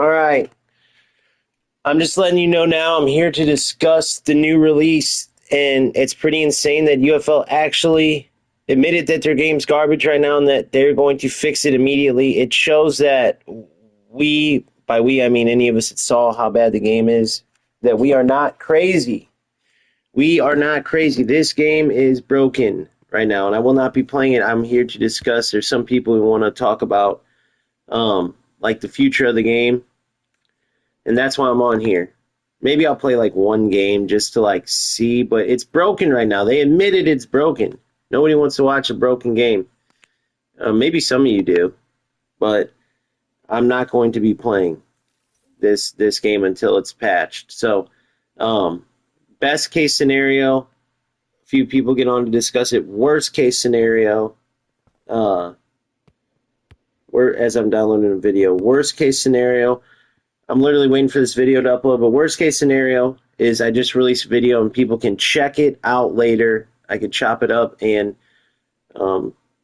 All right. I'm just letting you know now I'm here to discuss the new release, and it's pretty insane that UFL actually admitted that their game's garbage right now and that they're going to fix it immediately. It shows that by we, I mean any of us that saw how bad the game is, that we are not crazy. We are not crazy. This game is broken right now, and I will not be playing it. I'm here to discuss. There's some people who want to talk about like the future of the game, and that's why I'm on here. Maybe I'll play like one game just to like see, but it's broken right now. They admitted it's broken. Nobody wants to watch a broken game. Maybe some of you do, but I'm not going to be playing this game until it's patched. So, best case scenario, a few people get on to discuss it. Worst case scenario, as I'm downloading a video. Worst case scenario, I'm literally waiting for this video to upload, but worst case scenario is I just release a video and people can check it out later. I could chop it up and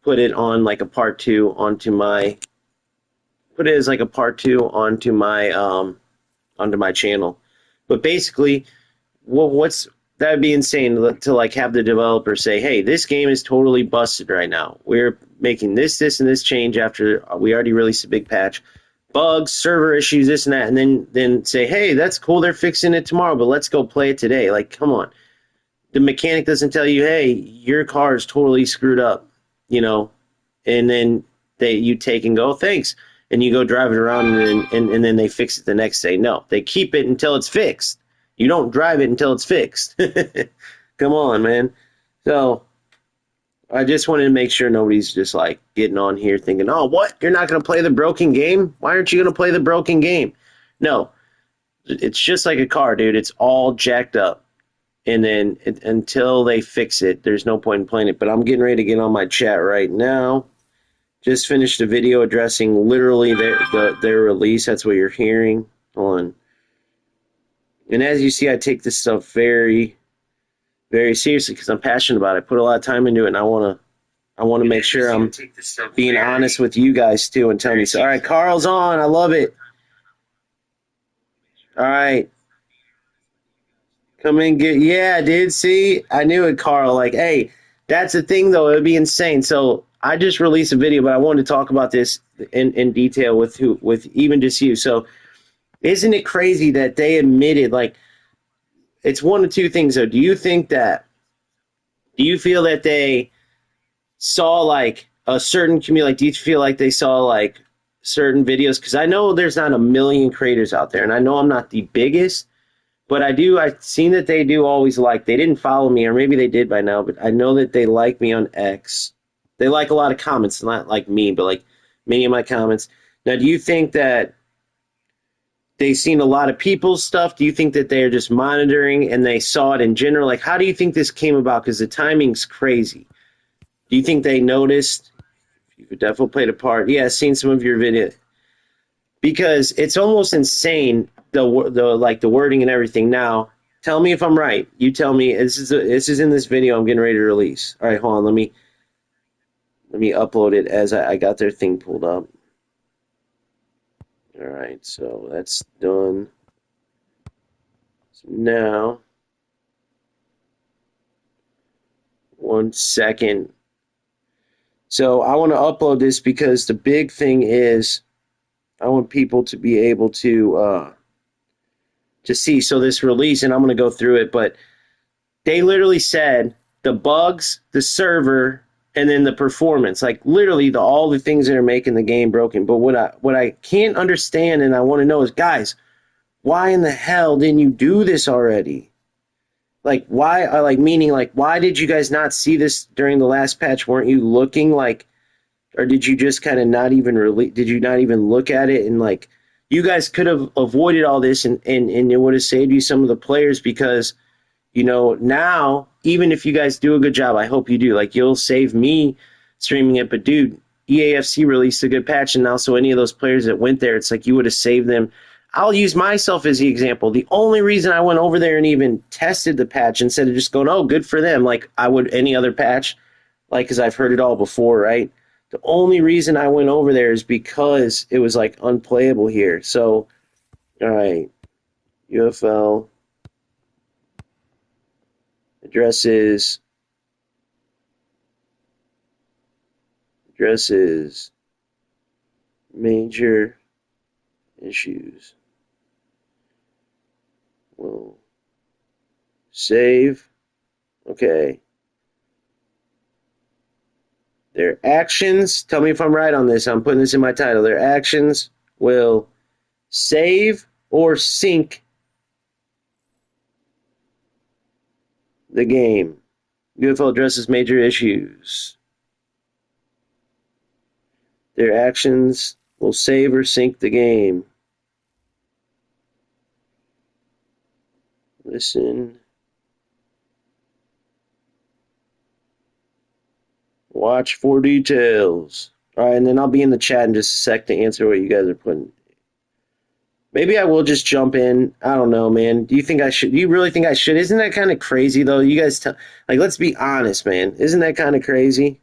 put it on like a part two onto my onto my channel. But basically, that would be insane to like have the developer say, "Hey, this game is totally busted right now. We're making this, and this change after we already released a big patch." Bugs, server issues, this and that, and then say, hey, that's cool, they're fixing it tomorrow, but let's go play it today. Like, come on. The mechanic doesn't tell you, hey, your car is totally screwed up, and then you take and go, thanks, and you go drive it around, and then they fix it the next day. No, they keep it until it's fixed. You don't drive it until it's fixed. Come on, man. So I just wanted to make sure nobody's just like getting on here thinking, oh, what? You're not going to play the broken game? Why aren't you going to play the broken game? No, it's just like a car, dude. It's all jacked up. And then until they fix it, there's no point in playing it. But I'm getting ready to get on my chat right now. Just finished a video addressing literally their release. That's what you're hearing. Hold on. And as you see, I take this stuff very, very seriously because I'm passionate about it. I put a lot of time into it, and I want to make sure I'm being honest with you guys too and telling you. So, all right, Carl's on. I love it. All right, come in, yeah, dude. See, I knew it, Carl. Like, hey, that's the thing though. It would be insane. So I just released a video, but I wanted to talk about this in detail with even just you. So, isn't it crazy that they admitted like? It's one of two things, though. Do you feel that they saw like a certain community? Like, do you feel like they saw like certain videos? Because I know there's not a million creators out there, and I know I'm not the biggest, but I've seen that they do always like. They didn't follow me, or maybe they did by now, but I know that they like me on X. They like a lot of comments, not like me, but like many of my comments. Now, do you think that they've seen a lot of people's stuff? Do you think that they're just monitoring and they saw it in general? Like, how do you think this came about? Because the timing's crazy. Do you think they noticed? You could definitely played a part. Yeah, I've seen some of your video. Because it's almost insane, the wording and everything. Now, tell me if I'm right. You tell me. This is in this video I'm getting ready to release. All right, hold on. Let me upload it as I got their thing pulled up. All right, so that's done. So now, 1 second. So I want to upload this because the big thing is I want people to be able to see. So this release, and I'm going to go through it, but they literally said the bugs, the server, and then the performance, like literally all the things that are making the game broken. But what I can't understand and I want to know is, guys, why in the hell didn't you do this already? Like, why? Meaning, like, why did you guys not see this during the last patch? Weren't you looking like, or did you just kind of not even did you not even look at it? And like, you guys could have avoided all this and it would have saved you some of the players because, now, even if you guys do a good job, I hope you do. Like, you'll save me streaming it. But, dude, EAFC released a good patch, and now so any of those players that went there, it's like you would have saved them. I'll use myself as the example. The only reason I went over there and even tested the patch instead of just going, oh, good for them, like I would any other patch, like, because I've heard it all before, right? The only reason I went over there is because it was, like, unplayable here. So All right. UFL addresses major issues. Will save. Okay. Their actions, tell me if I'm right on this. I'm putting this in my title. Their actions will save or sink the game. UFL addresses major issues. Their actions will save or sink the game. Listen. Watch for details. All right, and then I'll be in the chat in just a sec to answer what you guys are putting. Maybe I will just jump in. I don't know, man. Do you think I should? Do you really think I should? Isn't that kind of crazy, though? You guys, like, let's be honest, man. Isn't that kind of crazy?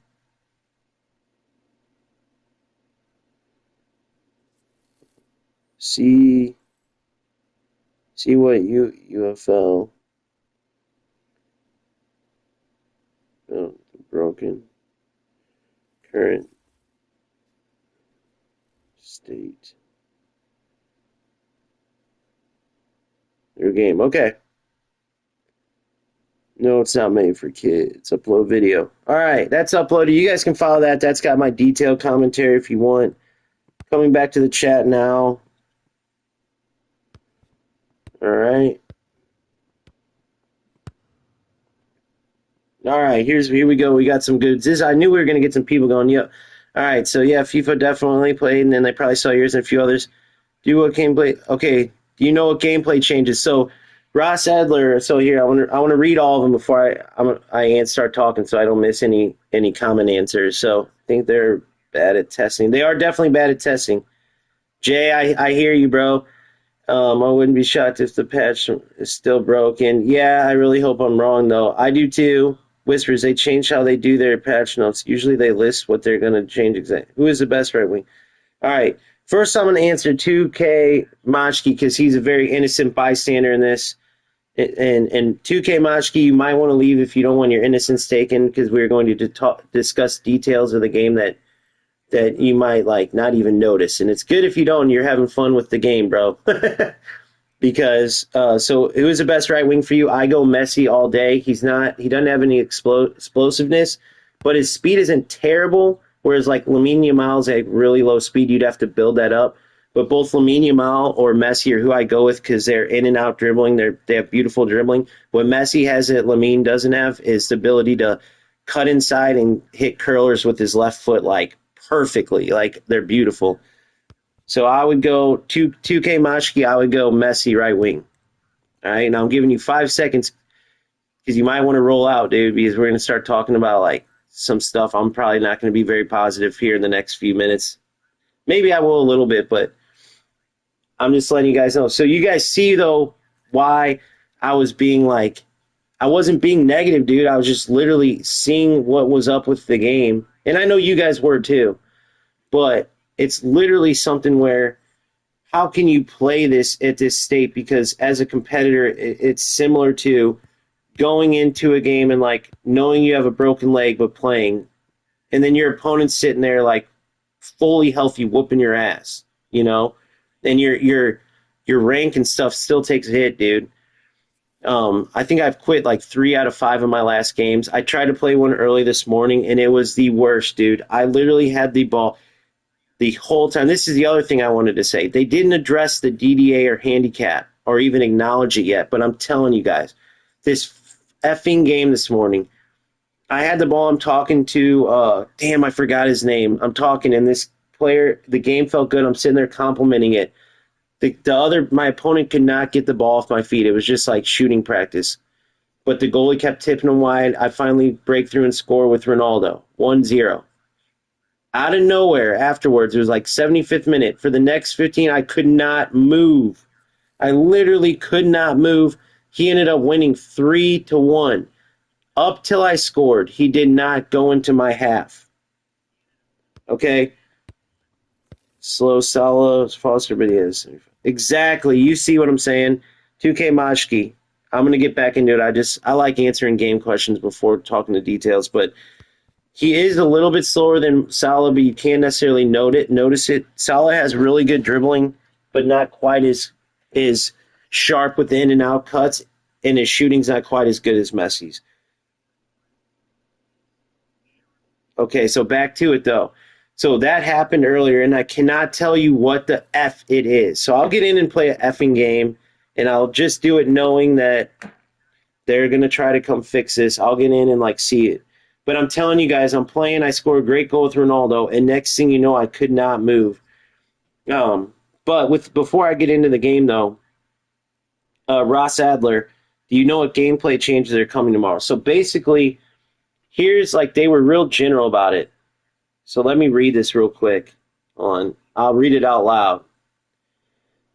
See what UFL broken current state. Your game. Okay. No, it's not made for kids. Upload video. All right, that's uploaded. You guys can follow that. That's got my detailed commentary if you want. Coming back to the chat now. All right. All right, here we go. We got some goods. I knew we were going to get some people going. Yep. All right, so yeah, FIFA definitely played, and then they probably saw yours and a few others. Do what gameplay? Okay. Do you know what gameplay changes? So Ross Adler. So here, I want to read all of them before I start talking, so I don't miss any common answers. So I think they're bad at testing. They are definitely bad at testing. Jay, I hear you, bro. I wouldn't be shocked if the patch is still broken. Yeah, I really hope I'm wrong, though. I do too. Whispers, they change how they do their patch notes. Usually they list what they're going to change exactly. Who is the best right wing? All right. First, I'm going to answer 2K Machki because he's a very innocent bystander in this. And 2K Machki, you might want to leave if you don't want your innocence taken because we're going to discuss details of the game that you might like not even notice. And it's good if you don't. You're having fun with the game, bro. Because so who is the best right wing for you? I go Messi all day. He doesn't have any explosiveness, but his speed isn't terrible. Whereas like Lamine Yamal's at really low speed, you'd have to build that up. But both Lamine Yamal or Messi are who I go with because they're in and out dribbling. They have beautiful dribbling. What Messi has that Lamine doesn't have is the ability to cut inside and hit curlers with his left foot like perfectly. Like they're beautiful. So I would go 2K Machki, I would go Messi right wing. All right, now I'm giving you 5 seconds because you might want to roll out, dude, because we're going to start talking about like some stuff. I'm probably not going to be very positive here in the next few minutes. Maybe I will a little bit, but I'm just letting you guys know. So you guys see though why I was being like, I wasn't being negative, dude. I was just literally seeing what was up with the game, and I know you guys were too. But it's literally something where how can you play this at this state? Because as a competitor, it's similar to going into a game and like knowing you have a broken leg but playing, and then your opponent's sitting there like fully healthy, whooping your ass, you know, and your rank and stuff still takes a hit, dude. I think I've quit like 3 out of 5 of my last games. I tried to play one early this morning, and it was the worst, dude. I literally had the ball the whole time. This is the other thing I wanted to say. They didn't address the DDA or handicap or even acknowledge it yet, but I'm telling you guys, this effing game this morning, I had the ball. I'm talking to, damn, I forgot his name. I'm talking, and this player, the game felt good. I'm sitting there complimenting it. My opponent could not get the ball off my feet. It was just like shooting practice. But the goalie kept tipping him wide. I finally break through and score with Ronaldo, 1-0. Out of nowhere afterwards, it was like 75th minute. For the next 15, I could not move. I literally could not move. He ended up winning 3-1. Up till I scored, he did not go into my half. Okay? Slow, Salah, Foster, but he is. Exactly. You see what I'm saying? 2K Machki. I'm gonna get back into it. I like answering game questions before talking to details, but he is a little bit slower than Salah, but you can't necessarily notice it. Salah has really good dribbling, but not quite as sharp with the in and out cuts, and his shooting's not quite as good as Messi's. Okay, so back to it though. So that happened earlier, and I cannot tell you what the F it is. So I'll get in and play an effing game, and I'll just do it knowing that they're gonna try to come fix this. I'll get in and like see it. But I'm telling you guys, I'm playing. I score a great goal with Ronaldo, and next thing you know, I could not move. Um, but with before I get into the game though, Ross Adler, do you know what gameplay changes are coming tomorrow? So basically, here's like they were real general about it. So let me read this real quick. On, I'll read it out loud.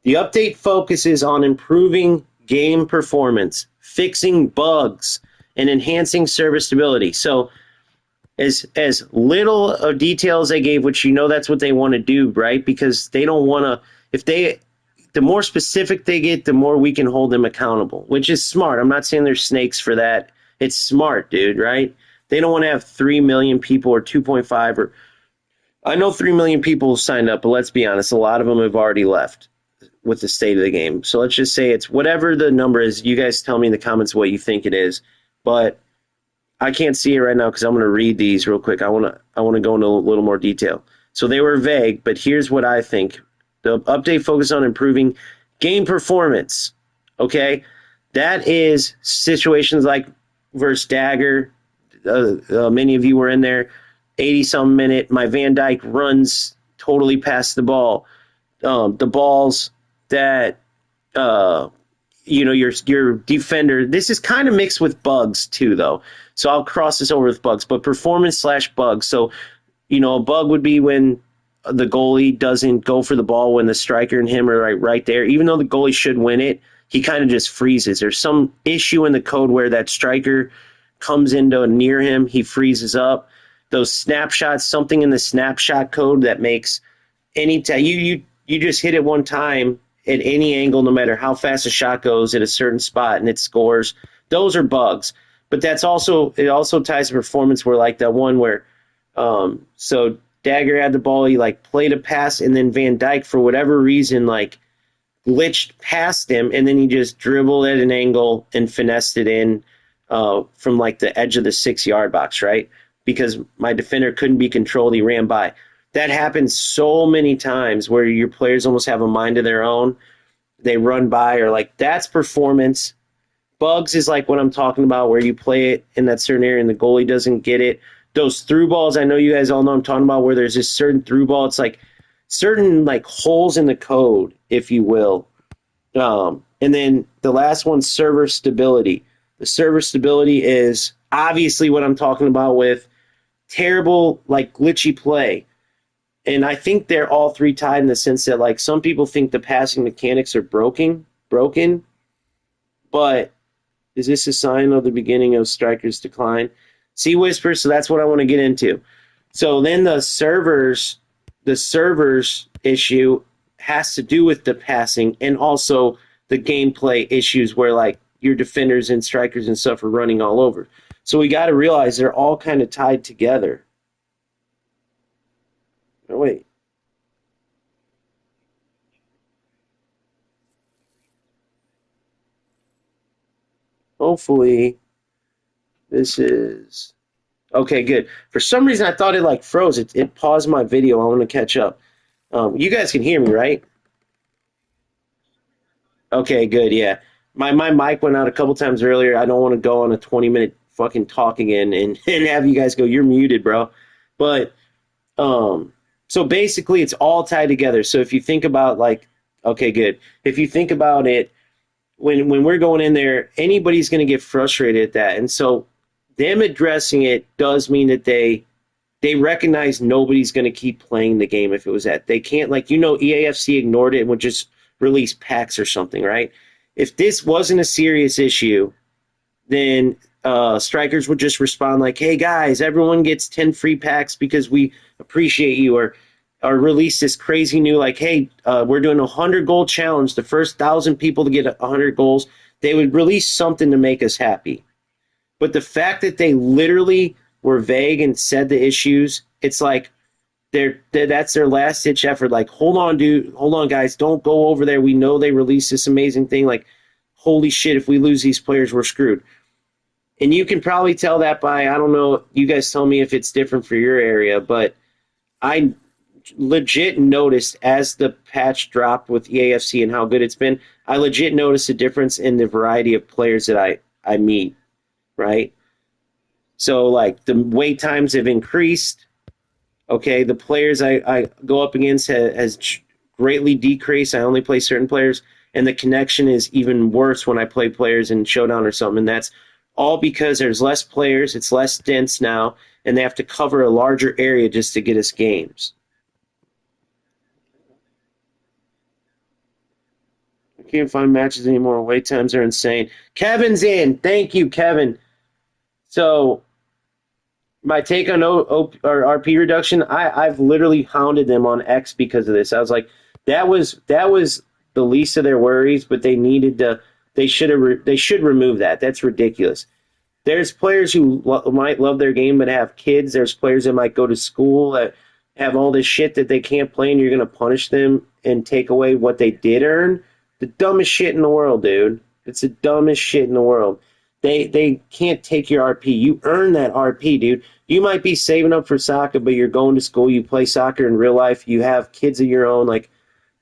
The update focuses on improving game performance, fixing bugs, and enhancing server stability. So as little of detail as they gave, which you know that's what they want to do, right? Because they don't want to. If they, the more specific they get, the more we can hold them accountable, which is smart. I'm not saying they're snakes for that. It's smart, dude. Right? They don't want to have 3 million people or 2.5 or I know 3 million people signed up, but let's be honest, a lot of them have already left with the state of the game. So let's just say it's whatever the number is. You guys tell me in the comments what you think it is. But I can't see it right now because I'm going to read these real quick. I want to go into a little more detail. So they were vague, but here's what I think. The update focused on improving game performance. Okay? That is situations like versus Dagger. Many of you were in there. 80-some minute. My Van Dyke runs totally past the ball. The balls that your defender. This is kind of mixed with bugs too, though. So I'll cross this over with bugs, but performance/bugs. So a bug would be when the goalie doesn't go for the ball when the striker and him are right there. Even though the goalie should win it, he kind of just freezes. There's some issue in the code where that striker comes into near him, he freezes up. Those snapshots, something in the snapshot code that makes any time you just hit it one time at any angle, no matter how fast a shot goes at a certain spot and it scores. Those are bugs. But it also ties to performance where like that one where so Dagger had the ball, he like played a pass, and then Van Dyke for whatever reason like glitched past him, and then he just dribbled at an angle and finessed it in from like the edge of the 6-yard box, right? Because my defender couldn't be controlled, he ran by. That happens so many times where your players almost have a mind of their own. They run by, or like that's performance. Bugs is like what I'm talking about, where you play it in that certain area and the goalie doesn't get it. Those through balls, I know you guys all know I'm talking about, where there's this certain through ball. It's like certain like holes in the code, if you will. And then the last one, server stability. The server stability is obviously what I'm talking about with terrible, like glitchy play. And I think they're all three tied in the sense that like some people think the passing mechanics are broken, but is this a sign of the beginning of Striker's decline? See Whisper, so that's what I want to get into. So then the servers issue has to do with the passing and also the gameplay issues where like your defenders and strikers and stuff are running all over. So we got to realize they're all kind of tied together. Oh, wait. Hopefully this is okay. Good. For some reason, I thought it like froze. It paused my video. I want to catch up. You guys can hear me, right? Okay, good. Yeah, my mic went out a couple times earlier. I don't want to go on a 20-minute fucking talk again and and have you guys go, you're muted, bro. But so basically, it's all tied together. So if you think about like, okay, good. If you think about it, when we're going in there, anybody's going to get frustrated at that, and so them addressing it does mean that they recognize nobody's going to keep playing the game if it was that. They can't, like, EAFC ignored it and would just release packs or something, right? If this wasn't a serious issue, then strikers would just respond like, hey, guys, everyone gets 10 free packs because we appreciate you. Or or release this crazy new, like, hey, we're doing a 100-goal challenge. The first 1,000 people to get 100 goals, they would release something to make us happy. But the fact that they literally were vague and said the issues, it's like that's their last ditch effort. Like, hold on, dude, hold on, guys, don't go over there. We know they released this amazing thing. Like, holy shit, if we lose these players, we're screwed. And you can probably tell that by, I don't know, you guys tell me if it's different for your area, but I legit noticed as the patch dropped with EAFC and how good it's been, I legit noticed a difference in the variety of players that I meet, right? So, like, the wait times have increased. Okay, the players I go up against has greatly decreased. I only play certain players, and the connection is even worse when I play players in Showdown or something. And that's all because there's less players, it's less dense now, and they have to cover a larger area just to get us games. I can't find matches anymore. Wait times are insane. Kevin's in. Thank you, Kevin. So my take on or RP reduction, I've literally hounded them on X because of this. I was like, that was the least of their worries, but they needed to. They should remove that. That's ridiculous. There's players who might love their game but have kids. There's players that might go to school that have all this shit that they can't play, and you're going to punish them and take away what they did earn. The dumbest shit in the world, dude. It's the dumbest shit in the world. They can't take your RP. You earn that RP, dude. You might be saving up for soccer, but you're going to school. You play soccer in real life. You have kids of your own. Like,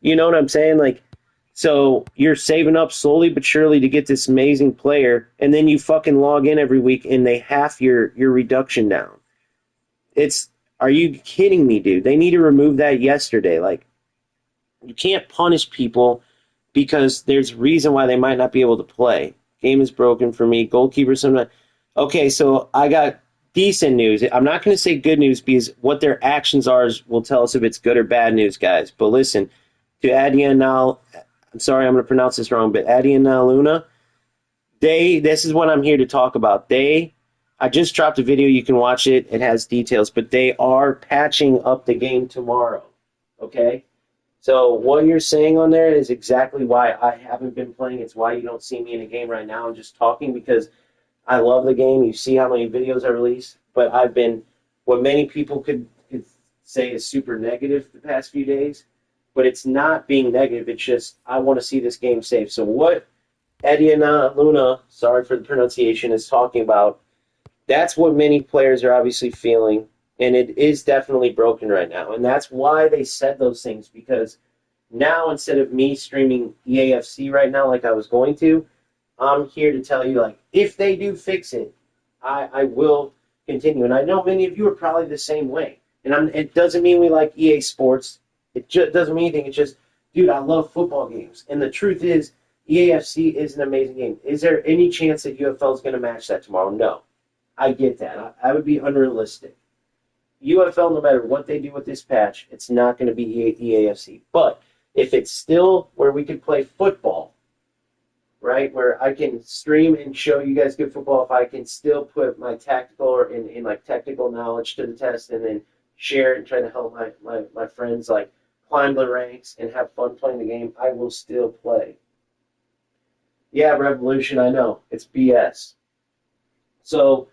you know what I'm saying? Like, so you're saving up slowly but surely to get this amazing player, and then you fucking log in every week and they half your reduction down. Are you kidding me, dude? They need to remove that yesterday. Like, you can't punish people because there's a reason why they might not be able to play. Game is broken for me. Goalkeeper sometimes. Okay, so I got decent news. I'm not going to say good news because what their actions are will tell us if it's good or bad news, guys. But listen, to Adianal, I'm sorry I'm going to pronounce this wrong, but Adianal Luna, this is what I'm here to talk about. I just dropped a video. You can watch it. It has details, but they are patching up the game tomorrow. Okay? So what you're saying on there is exactly why I haven't been playing. It's why you don't see me in a game right now. I'm just talking because I love the game. You see how many videos I release. But I've been, what many people could say is super negative the past few days. But it's not being negative. It's just I want to see this game safe. So what Ediana Luna, sorry for the pronunciation, is talking about, that's what many players are obviously feeling. And it is definitely broken right now. And that's why they said those things, because now instead of me streaming EAFC right now like I was going to, I'm here to tell you, like, if they do fix it, I will continue. And I know many of you are probably the same way. And it doesn't mean we like EA Sports. It just doesn't mean anything. It's just, dude, I love football games. And the truth is, EAFC is an amazing game. Is there any chance that UFL is going to match that tomorrow? No. I get that. I would be unrealistic. UFL, no matter what they do with this patch, it's not going to be EAFC. But if it's still where we could play football, right, where I can stream and show you guys good football, if I can still put my tactical or in like technical knowledge to the test and then share it and try to help my friends like climb the ranks and have fun playing the game, I will still play. Yeah, Revolution, I know. It's BS. So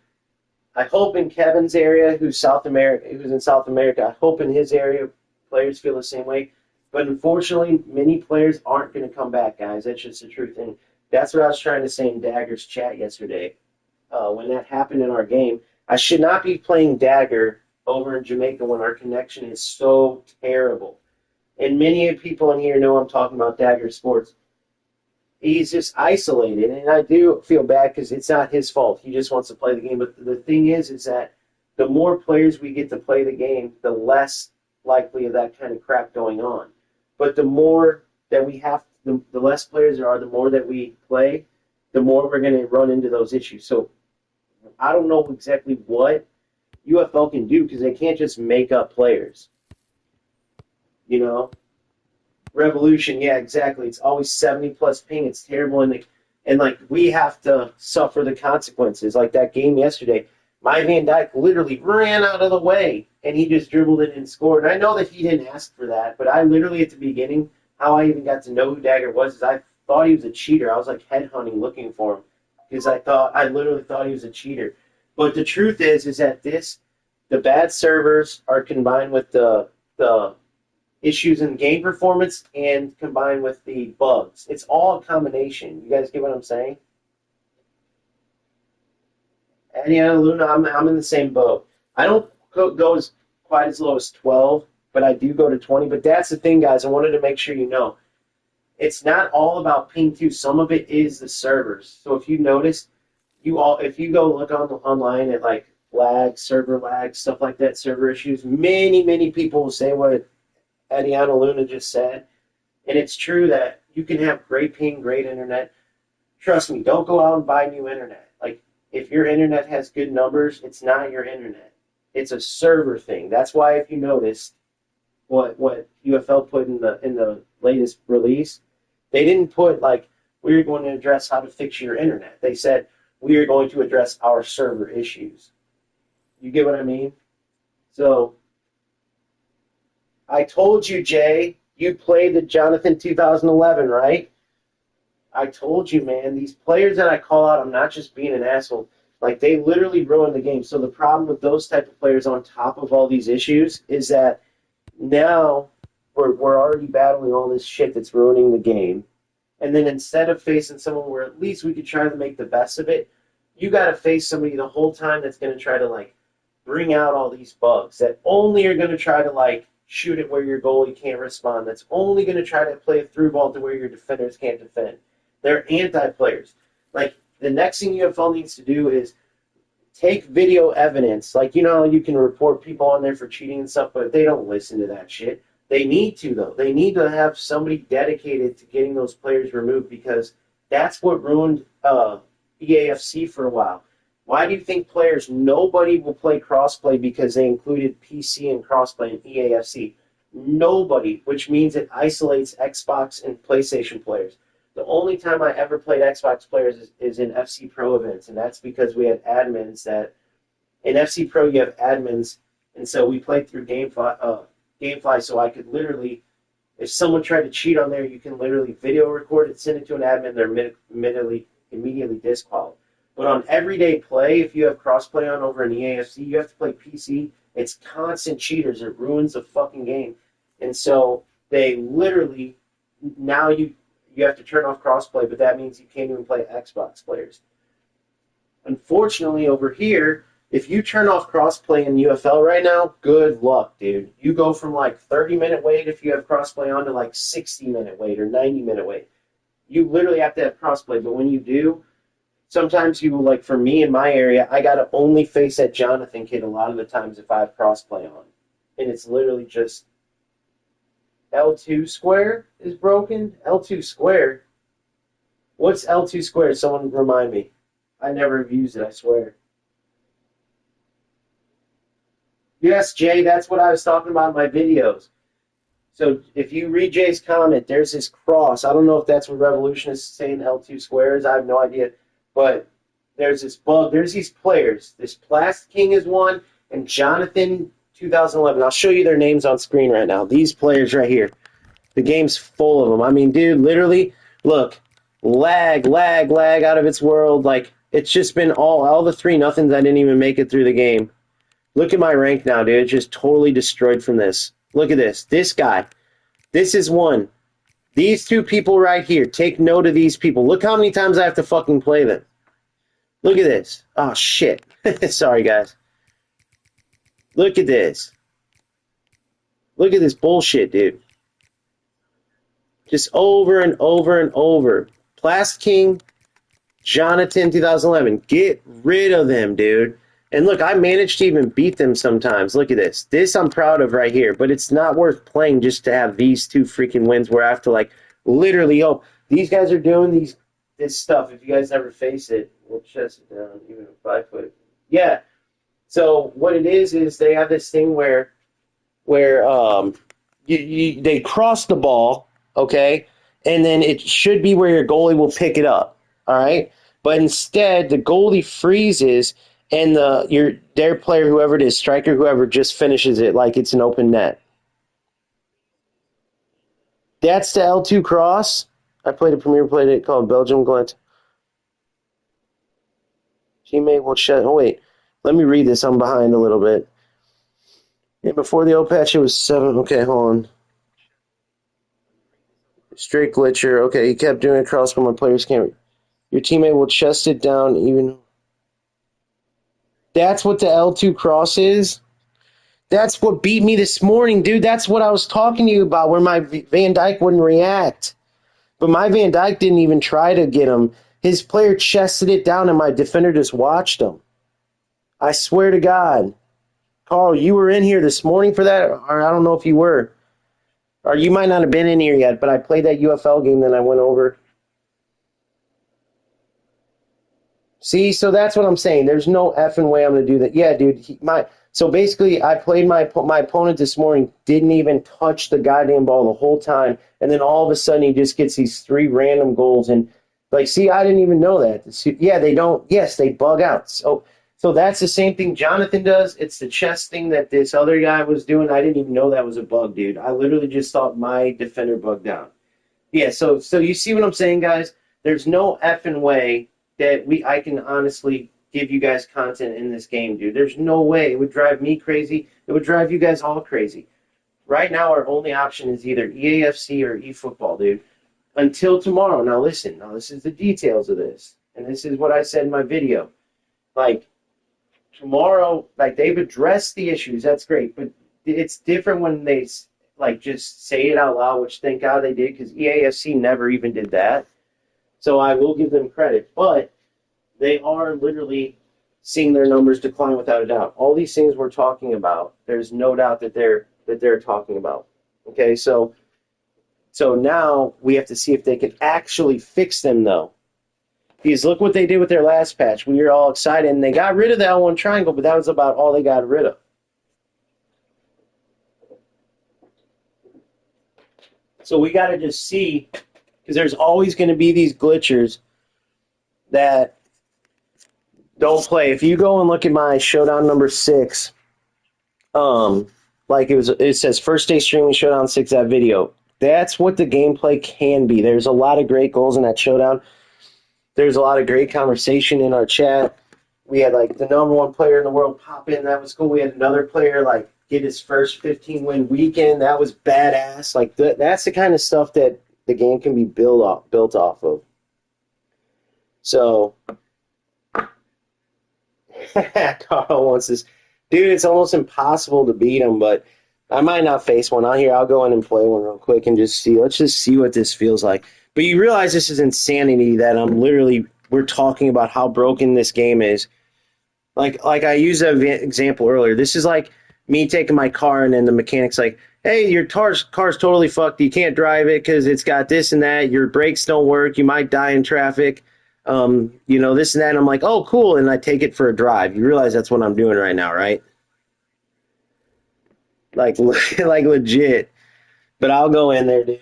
I hope in Kevin's area, who's in South America, I hope in his area players feel the same way. But unfortunately, many players aren't going to come back, guys. That's just the truth. And that's what I was trying to say in Dagger's chat yesterday. When that happened in our game, I should not be playing Dagger over in Jamaica when our connection is so terrible. And many people in here know I'm talking about Dagger Sports. He's just isolated, and I do feel bad because it's not his fault. He just wants to play the game. But the thing is that the more players we get to play the game, the less likely of that kind of crap going on. But the more that we have, the less players there are, the more that we play, the more we're going to run into those issues. So I don't know exactly what UFL can do because they can't just make up players. You know? Revolution, yeah, exactly. It's always 70-plus ping. It's terrible, and like we have to suffer the consequences. Like that game yesterday, My Van Dyke literally ran out of the way and he just dribbled it and scored. And I know that he didn't ask for that, but I literally at the beginning, how I even got to know who Dagger was is I thought he was a cheater. I was like headhunting looking for him because I literally thought he was a cheater. But the truth is that the bad servers are combined with the issues in game performance and combined with the bugs. It's all a combination. You guys get what I'm saying? And yeah, Luna, I'm in the same boat. I don't go as quite as low as 12, but I do go to 20. But that's the thing, guys. I wanted to make sure you know. It's not all about ping too. Some of it is the servers. So if you notice, if you go look online at like lag, server lag, stuff like that, server issues, many people will say what Adiana Luna just said. And it's true that you can have great ping, great internet. Trust me, don't go out and buy new internet. Like, if your internet has good numbers, it's not your internet. It's a server thing. That's why if you noticed what UFL put in the latest release, they didn't put like we're going to address how to fix your internet. They said we are going to address our server issues. You get what I mean? So I told you, Jay, you played the Jonathan 2011, right? I told you, man, these players that I call out, I'm not just being an asshole. Like, they literally ruined the game. So the problem with those type of players on top of all these issues is that now we're already battling all this shit that's ruining the game. And then instead of facing someone where at least we could try to make the best of it, you got to face somebody the whole time that's going to try to, like, bring out all these bugs that only are going to try to, like, shoot it where your goalie can't respond. That's only going to try to play a through ball to where your defenders can't defend. They're anti-players. Like, the next thing UFL needs to do is take video evidence. Like, you know, you can report people on there for cheating and stuff, but they don't listen to that shit. They need to, though. They need to have somebody dedicated to getting those players removed because that's what ruined EAFC for a while. Why do you think nobody will play crossplay because they included PC and crossplay in EAFC? Nobody, which means it isolates Xbox and PlayStation players. The only time I ever played Xbox players is in FC Pro events, and that's because we had admins that in FC Pro you have admins, and so we played through GameFly, so I could literally, if someone tried to cheat on there, you can literally video record it, send it to an admin, they're immediately disqualified. But on everyday play, if you have crossplay on over in EAFC, you have to play PC. It's constant cheaters. It ruins the fucking game. And so they literally, now you have to turn off crossplay, but that means you can't even play Xbox players. Unfortunately, over here, if you turn off crossplay in UFL right now, good luck, dude. You go from like 30-minute wait if you have crossplay on to like 60-minute wait or 90-minute wait. You literally have to have crossplay, but when you do, sometimes you, like for me in my area, I got to only face that Jonathan kid a lot of the times if I have crossplay on. And it's literally just L2 square is broken? L2 square? What's L2 square? Someone remind me. I never have used it, I swear. Yes, Jay, that's what I was talking about in my videos. So if you read Jay's comment, there's this cross. I don't know if that's what Revolution is saying L2 square is. I have no idea. But there's this bug. There's these players. This Plastic King is one, and Jonathan 2011. I'll show you their names on screen right now. These players right here. The game's full of them. I mean, dude, literally, look, lag out of its world. Like, it's just been all the 3-0s. I didn't even make it through the game. Look at my rank now, dude. It's just totally destroyed from this. Look at this. This guy. This is one. These two people right here. Take note of these people. Look how many times I have to fucking play them. Look at this. Oh, shit. Sorry, guys. Look at this. Look at this bullshit, dude. Just over and over and over. Plastic King, Jonathan 2011. Get rid of them, dude. And look, I managed to even beat them sometimes. Look at this. This I'm proud of right here. But it's not worth playing just to have these two freaking wins where I have to, like, literally, these guys are doing this stuff. If you guys never face it, we'll chest it down, even if I put it. Yeah. So what it is they have this thing where they cross the ball, okay, and then it should be where your goalie will pick it up, all right? But instead, the goalie freezes, and their player, whoever it is, striker, whoever, just finishes it like it's an open net. That's the L2 cross. I played a Premier played it called Belgium Glint. Teammate will shut. Oh wait, let me read this. I'm behind a little bit. Yeah, before the O patch, it was 7. Okay, hold on. Straight glitcher. Okay, he kept doing it across when my players can't. Your teammate will chest it down even. That's what the L2 cross is. That's what beat me this morning, dude. That's what I was talking to you about, where my Van Dyke wouldn't react. But my Van Dyke didn't even try to get him. His player chested it down, and my defender just watched him. I swear to God. Carl, you were in here this morning for that, or I don't know if you were. Or you might not have been in here yet, but I played that UFL game, then I went over. See, so that's what I'm saying. There's no effing way I'm going to do that. Yeah, dude. So basically, I played my opponent this morning, didn't even touch the goddamn ball the whole time, and then all of a sudden he just gets these 3 random goals, and like, see, I didn't even know that. Yeah, they don't. Yes, they bug out. So that's the same thing Jonathan does. It's the chest thing that this other guy was doing. I didn't even know that was a bug, dude. I literally just thought my defender bugged out. Yeah, so you see what I'm saying, guys? There's no effing way that I can honestly give you guys content in this game, dude. There's no way. It would drive me crazy. It would drive you guys all crazy. Right now, our only option is either EAFC or eFootball, dude. Until tomorrow. Now, listen. Now, this is the details of this. And this is what I said in my video. Like, tomorrow, like, they've addressed the issues. That's great. But it's different when they, like, just say it out loud, which thank God they did, because EAFC never even did that. So I will give them credit. But they are literally seeing their numbers decline without a doubt. All these things we're talking about, there's no doubt that they're talking about. Okay, so now we have to see if they can actually fix them, though. Because look what they did with their last patch. We were all excited, and they got rid of that L1 triangle, but that was about all they got rid of. So we got to just see, because there's always going to be these glitchers that don't play. If you go and look at my showdown number 6, like it says first day streaming showdown 6, that video. That's what the gameplay can be. There's a lot of great goals in that showdown. There's a lot of great conversation in our chat. We had like the number 1 player in the world pop in. That was cool. We had another player like get his first 15-win weekend. That was badass. Like that's the kind of stuff that the game can be built off of. So Carl wants this. Dude, it's almost impossible to beat him, but I might not face one out here. I'll go in and play one real quick and just see. Let's just see what this feels like. But you realize this is insanity that we're talking about how broken this game is. Like I used that example earlier. This is like me taking my car and then the mechanic's like, hey, your car's totally fucked. You can't drive it because it's got this and that. Your brakes don't work. You might die in traffic. This and that. And I'm like, oh, cool. And I take it for a drive. You realize that's what I'm doing right now, right? Like legit. But I'll go in there, dude.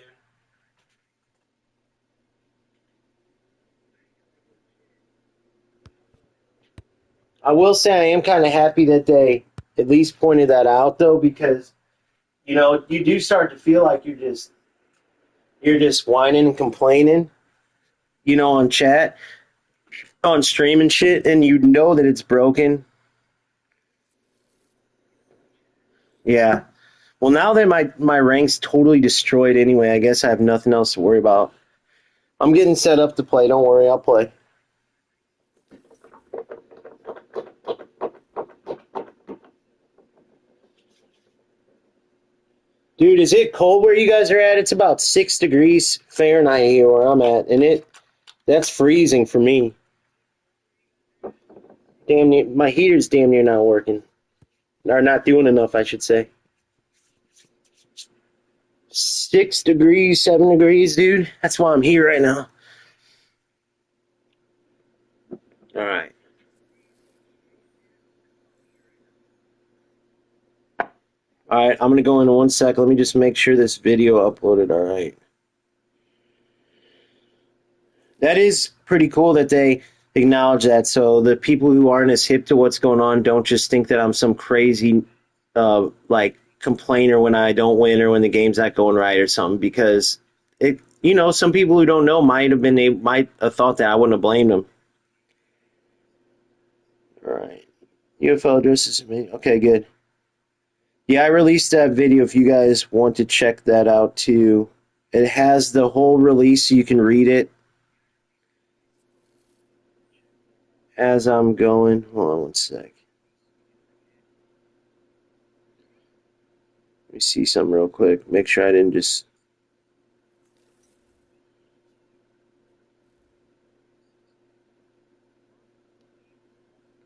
I will say I am kind of happy that they at least pointed that out, though, because, you do start to feel like you're just whining and complaining, on chat, on stream and shit, and you know that it's broken. Yeah. Well, now that my rank's totally destroyed anyway, I guess I have nothing else to worry about. I'm getting set up to play. Don't worry, I'll play. Dude, is it cold where you guys are at? It's about 6 degrees Fahrenheit here where I'm at, and that's freezing for me. Damn near, my heater's damn near not working. Or not doing enough, I should say. 6 degrees, 7 degrees, dude. That's why I'm here right now. All right. All right, I'm going to go in 1 sec. Let me just make sure this video uploaded all right. That is pretty cool that they acknowledge that. So the people who aren't as hip to what's going on don't just think that I'm some crazy like complainer when I don't win or when the game's not going right or something. Because it, some people who don't know might have thought that. I wouldn't have blamed them. All right, UFO addresses me. Okay, good. Yeah, I released that video if you guys want to check that out too. It has the whole release so you can read it as I'm going. Hold on one sec. Let me see something real quick. Make sure I didn't just.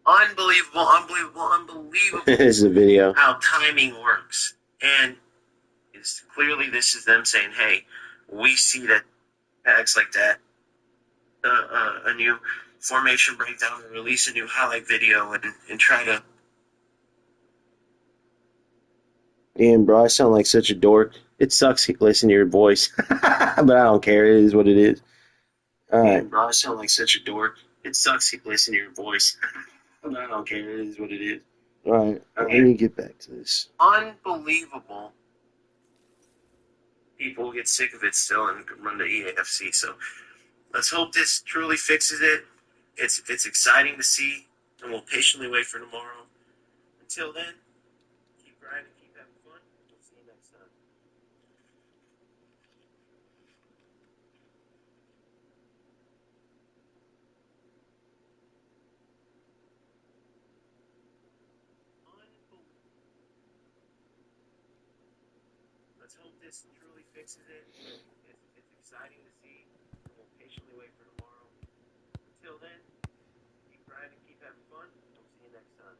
Unbelievable. This is a video. How timing works. And it's clearly this is them saying, hey, we see that tags like that, a new formation breakdown and release a new highlight video and try to. Damn, bro, I sound like such a dork. It sucks listening to your voice, but I don't care. It is what it is. All right. Damn, bro, I sound like such a dork. It sucks listening to your voice, but I don't care. It is what it is. All right, okay. Let me get back to this. Unbelievable. People get sick of it still and run to EAFC. So let's hope this truly fixes it. It's exciting to see, and we'll patiently wait for tomorrow. Until then, keep grinding, keep having fun. We'll see you next time. Let's hope this truly fixes it. It's exciting to see, and we'll patiently wait for tomorrow. Until then, keep grinding, keep having fun. We'll see you next time.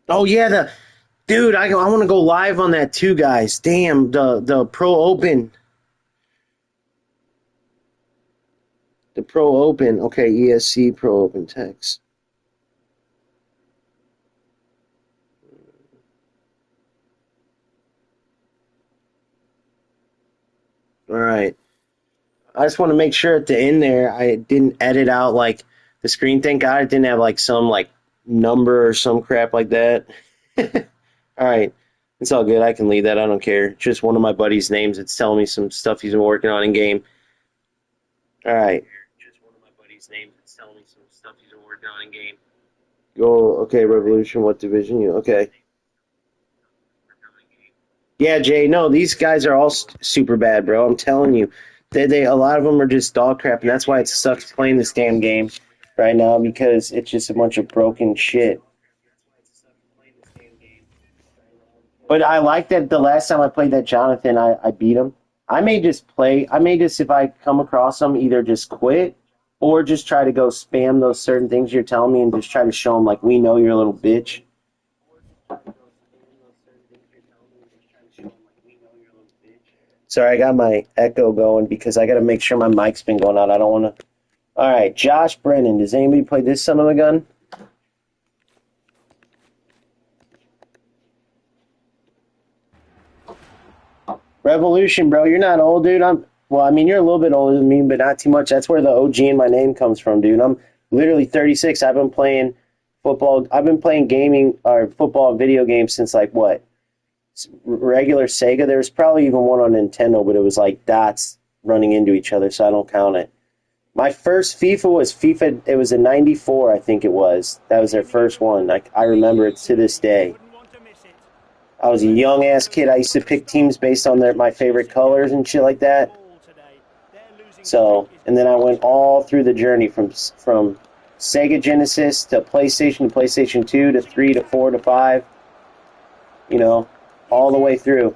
Oh yeah, dude, I want to go live on that too, guys. Damn, the Pro Open. The Pro Open. Okay, ESC Pro Open text. All right. I just want to make sure at the end there I didn't edit out like the screen. Thank God it didn't have like some like number or some crap like that. All right. It's all good. I can leave that. I don't care. It's just one of my buddy's names. It's telling me some stuff he's been working on in game. All right. Just one of my buddy's names. It's telling me some stuff he's been working on in game. Go. Okay, Revolution. What division? You okay? Yeah, Jay. No, these guys are all super bad, bro. I'm telling you. They a lot of them are just dog crap, and that's why it sucks playing this damn game right now because it's just a bunch of broken shit. But I like that the last time I played that Jonathan, I beat him. I may just if I come across him, either just quit or just try to go spam those certain things you're telling me and just try to show him, like, we know you're a little bitch. Sorry, I got my echo going because I got to make sure my mic's been going out. I don't want to. All right, Josh Brennan. Does anybody play this son of a gun? Revolution, bro. You're not old, dude. Well, I mean, you're a little bit older than me, but not too much. That's where the OG in my name comes from, dude. I'm literally 36. I've been playing football. I've been playing gaming or football video games since like what? Regular Sega. There was probably even one on Nintendo, but it was like dots running into each other, so I don't count it. My first FIFA was FIFA. It was a '94, I think it was. That was their first one. I remember it to this day. I was a young ass kid. I used to pick teams based on my favorite colors and shit like that. So, and then I went all through the journey from Sega Genesis to PlayStation 2 to 3 to 4 to 5. You know, all the way through.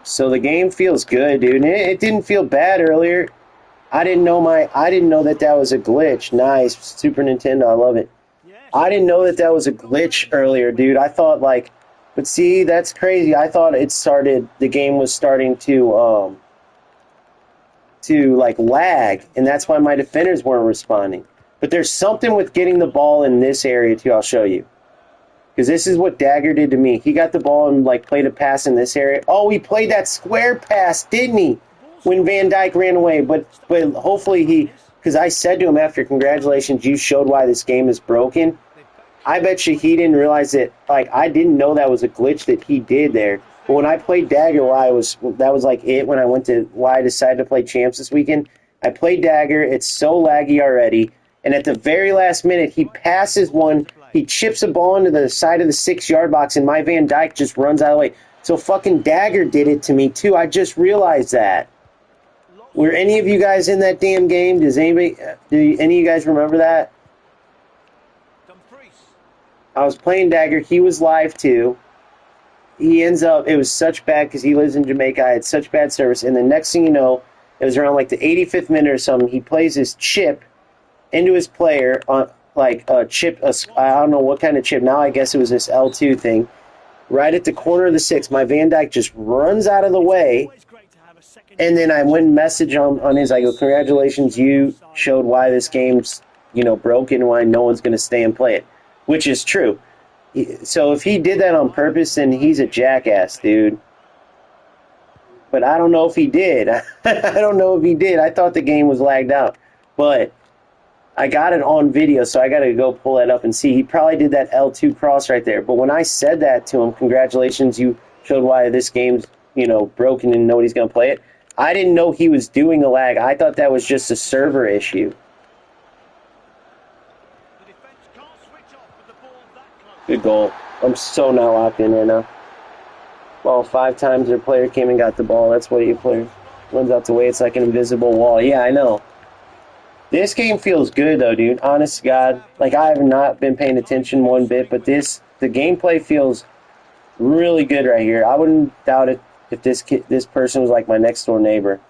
So the game feels good, dude. And it didn't feel bad earlier. I didn't know that was a glitch. Nice. Super Nintendo, I love it. I didn't know that was a glitch earlier, dude. I thought but see, that's crazy. I thought the game was starting to like lag, and that's why my defenders weren't responding. But there's something with getting the ball in this area, too. I'll show you. Because this is what Dagger did to me. He got the ball and, like, played a pass in this area. Oh, he played that square pass, didn't he? When Van Dijk ran away. But hopefully he... Because I said to him after, congratulations, you showed why this game is broken. I bet you he didn't realize that, like, I didn't know that was a glitch that he did there. But when I played Dagger, that was like it when I decided to play Champs this weekend. I played Dagger. It's so laggy already. And at the very last minute, he passes one. He chips a ball into the side of the 6-yard box, and my Van Dijk just runs out of the way. So fucking Dagger did it to me, too. I just realized that. Were any of you guys in that damn game? Do any of you guys remember that? I was playing Dagger. He was live, too. He ends up, it was such bad because he lives in Jamaica. I had such bad service. And the next thing you know, it was around like the 85th minute or something. He plays his chip into his player on like a chip. I don't know what kind of chip. Now I guess it was this L2 thing. Right at the corner of the 6, my Van Dijk just runs out of the way. And then I went and messaged on his. I go, congratulations, you showed why this game's broken and why no one's going to stay and play it, which is true. So if he did that on purpose, then he's a jackass, dude. But I don't know if he did. I don't know if he did. I thought the game was lagged out. But I got it on video, so I got to go pull that up and see. He probably did that L2 cross right there. But when I said that to him, congratulations, you showed why this game's, broken and nobody's going to play it, I didn't know he was doing a lag. I thought that was just a server issue. Good goal. I'm so not locked in right now. Well, 5 times their player came and got the ball. That's what your player runs out the way. It's like an invisible wall. Yeah, I know. This game feels good, though, dude. Honest to God. Like, I have not been paying attention one bit, but the gameplay feels really good right here. I wouldn't doubt it if this person was like my next-door neighbor.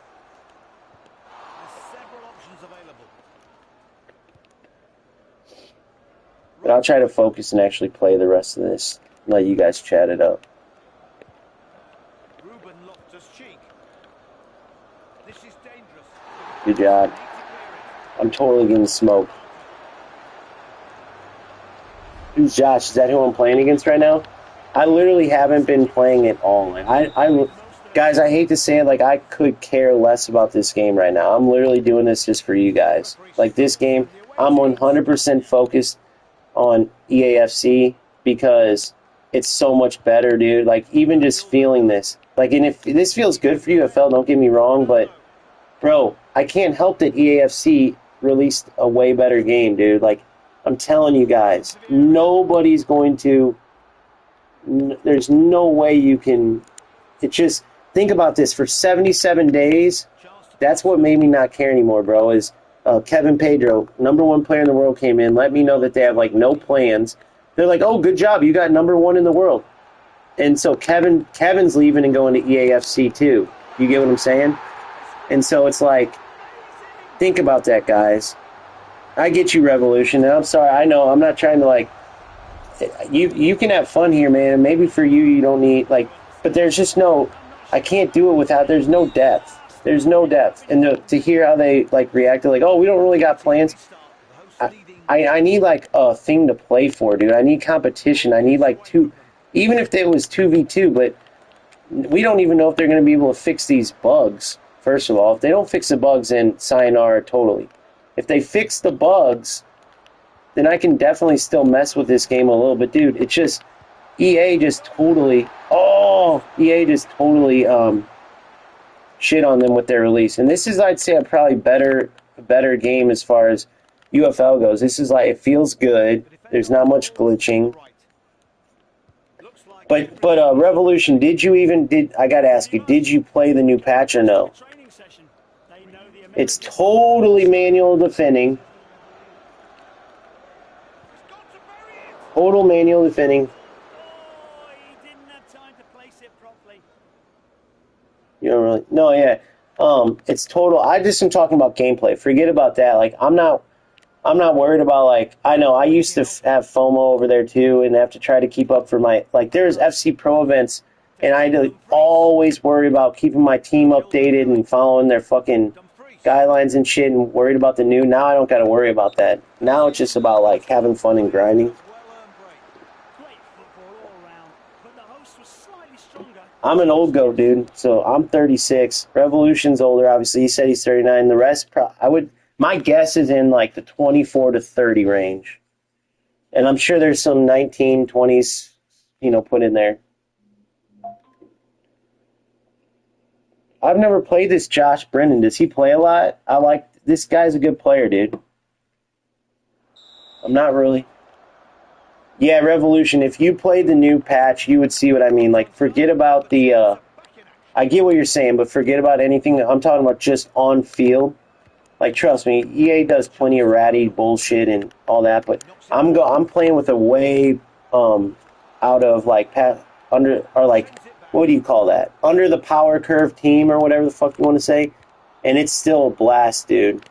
But I'll try to focus and actually play the rest of this. Let you guys chat it up. Good job. I'm totally getting smoked. Who's Josh? Is that who I'm playing against right now? I literally haven't been playing it all. Guys, I hate to say it, like, I could care less about this game right now. I'm literally doing this just for you guys. Like, this game, I'm 100% focused on EAFC because it's so much better, dude. Like, even just feeling this. Like, and if this feels good for UFL, don't get me wrong, but, bro, I can't help that EAFC released a way better game, dude. Like, I'm telling you guys, nobody's going to... There's no way you can... It's just... Think about this. For 77 days, that's what made me not care anymore, bro, is Kevin Pedro, #1 player in the world, came in, let me know that they have, like, no plans. They're like, oh, good job, you got #1 in the world. And so Kevin's leaving and going to EAFC too. You get what I'm saying? And so it's like, think about that, guys. I get you, Revolution. And I'm sorry, I know, I'm not trying to, like... You can have fun here, man. Maybe for you don't need, like... But there's just no... I can't do it without... There's no depth. There's no depth. And to hear how they, like, reacted, like, oh, we don't really got plans. I need, like, a thing to play for, dude. I need competition. I need, like, even if it was 2v2, but we don't even know if they're going to be able to fix these bugs, first of all. If they don't fix the bugs, then sayonara totally. If they fix the bugs, then I can definitely still mess with this game a little bit. Dude, it's just... EA just totally shit on them with their release. And this is, I'd say, a probably better game as far as UFL goes. This is like, it feels good. There's not much glitching. But Revolution, I gotta ask you, did you play the new patch or no? It's totally manual defending. Total manual defending. You don't really... No, yeah. It's total... I just am talking about gameplay. Forget about that. Like, I'm not worried about, like... I know, I used to have FOMO over there, too, and have to try to keep up for my... Like, there's FC Pro events, and I always worry about keeping my team updated and following their fucking... guidelines and shit and worried about the new. Now I don't got to worry about that. Now it's just about like having fun and grinding. I'm an old goat, dude. So I'm 36. Revolution's older, obviously. He said he's 39. The rest, my guess is in like the 24 to 30 range. And I'm sure there's some 19, 20s, put in there. I've never played this Josh Brennan. Does he play a lot? This guy's a good player, dude. I'm not really. Yeah, Revolution. If you played the new patch, you would see what I mean. Like, forget about the, I get what you're saying, but forget about anything. I'm talking about just on field. Like, trust me, EA does plenty of ratty bullshit and all that, but I'm playing with a way, out of, like, what do you call that? Under the power curve team or whatever the fuck you want to say. And it's still a blast, dude.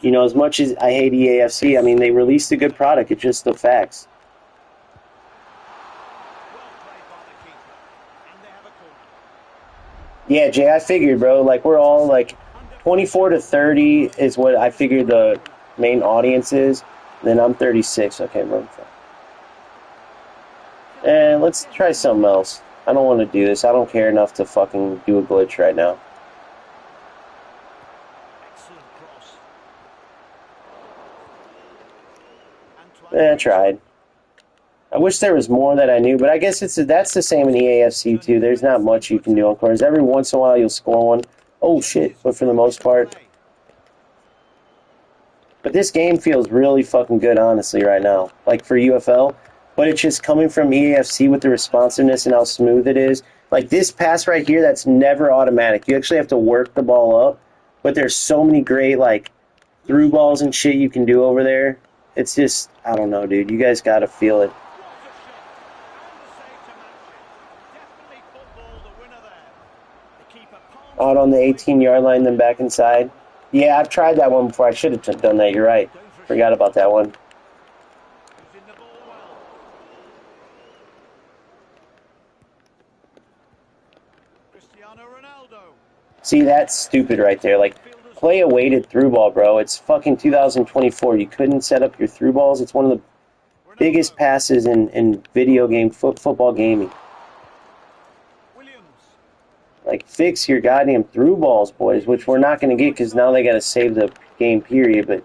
As much as I hate EAFC, I mean, they released a good product. It's just the facts. Yeah, Jay, I figured, bro. Like, we're all, like, 24 to 30 is what I figured the main audience is. Then I'm 36. Okay, bro. And let's try something else. I don't want to do this. I don't care enough to fucking do a glitch right now. I tried. I wish there was more that I knew, but I guess that's the same in EAFC too. There's not much you can do on corners. Every once in a while you'll score one. Oh shit, but for the most part. But this game feels really fucking good, honestly, right now. Like for UFL. But it's just coming from EAFC with the responsiveness and how smooth it is. Like this pass right here, that's never automatic. You actually have to work the ball up. But there's so many great, like, through balls and shit you can do over there. It's just, I don't know, dude. You guys got to feel it. Out on the 18-yard line, then back inside. Yeah, I've tried that one before. I should have done that. You're right. Forgot about that one. See, that's stupid right there. Like, play a weighted through ball, bro. It's fucking 2024. You couldn't set up your through balls. It's one of the biggest passes in video game, football gaming. Like, fix your goddamn through balls, boys, which we're not going to get because now they got to save the game period. But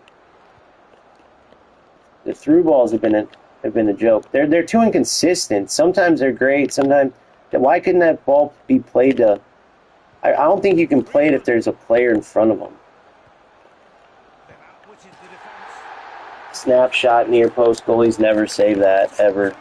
the through balls have been a joke. They're too inconsistent. Sometimes they're great. Sometimes, why couldn't that ball be played to? I don't think you can play it if there's a player in front of them. Snapshot near post. Goalies never save that ever.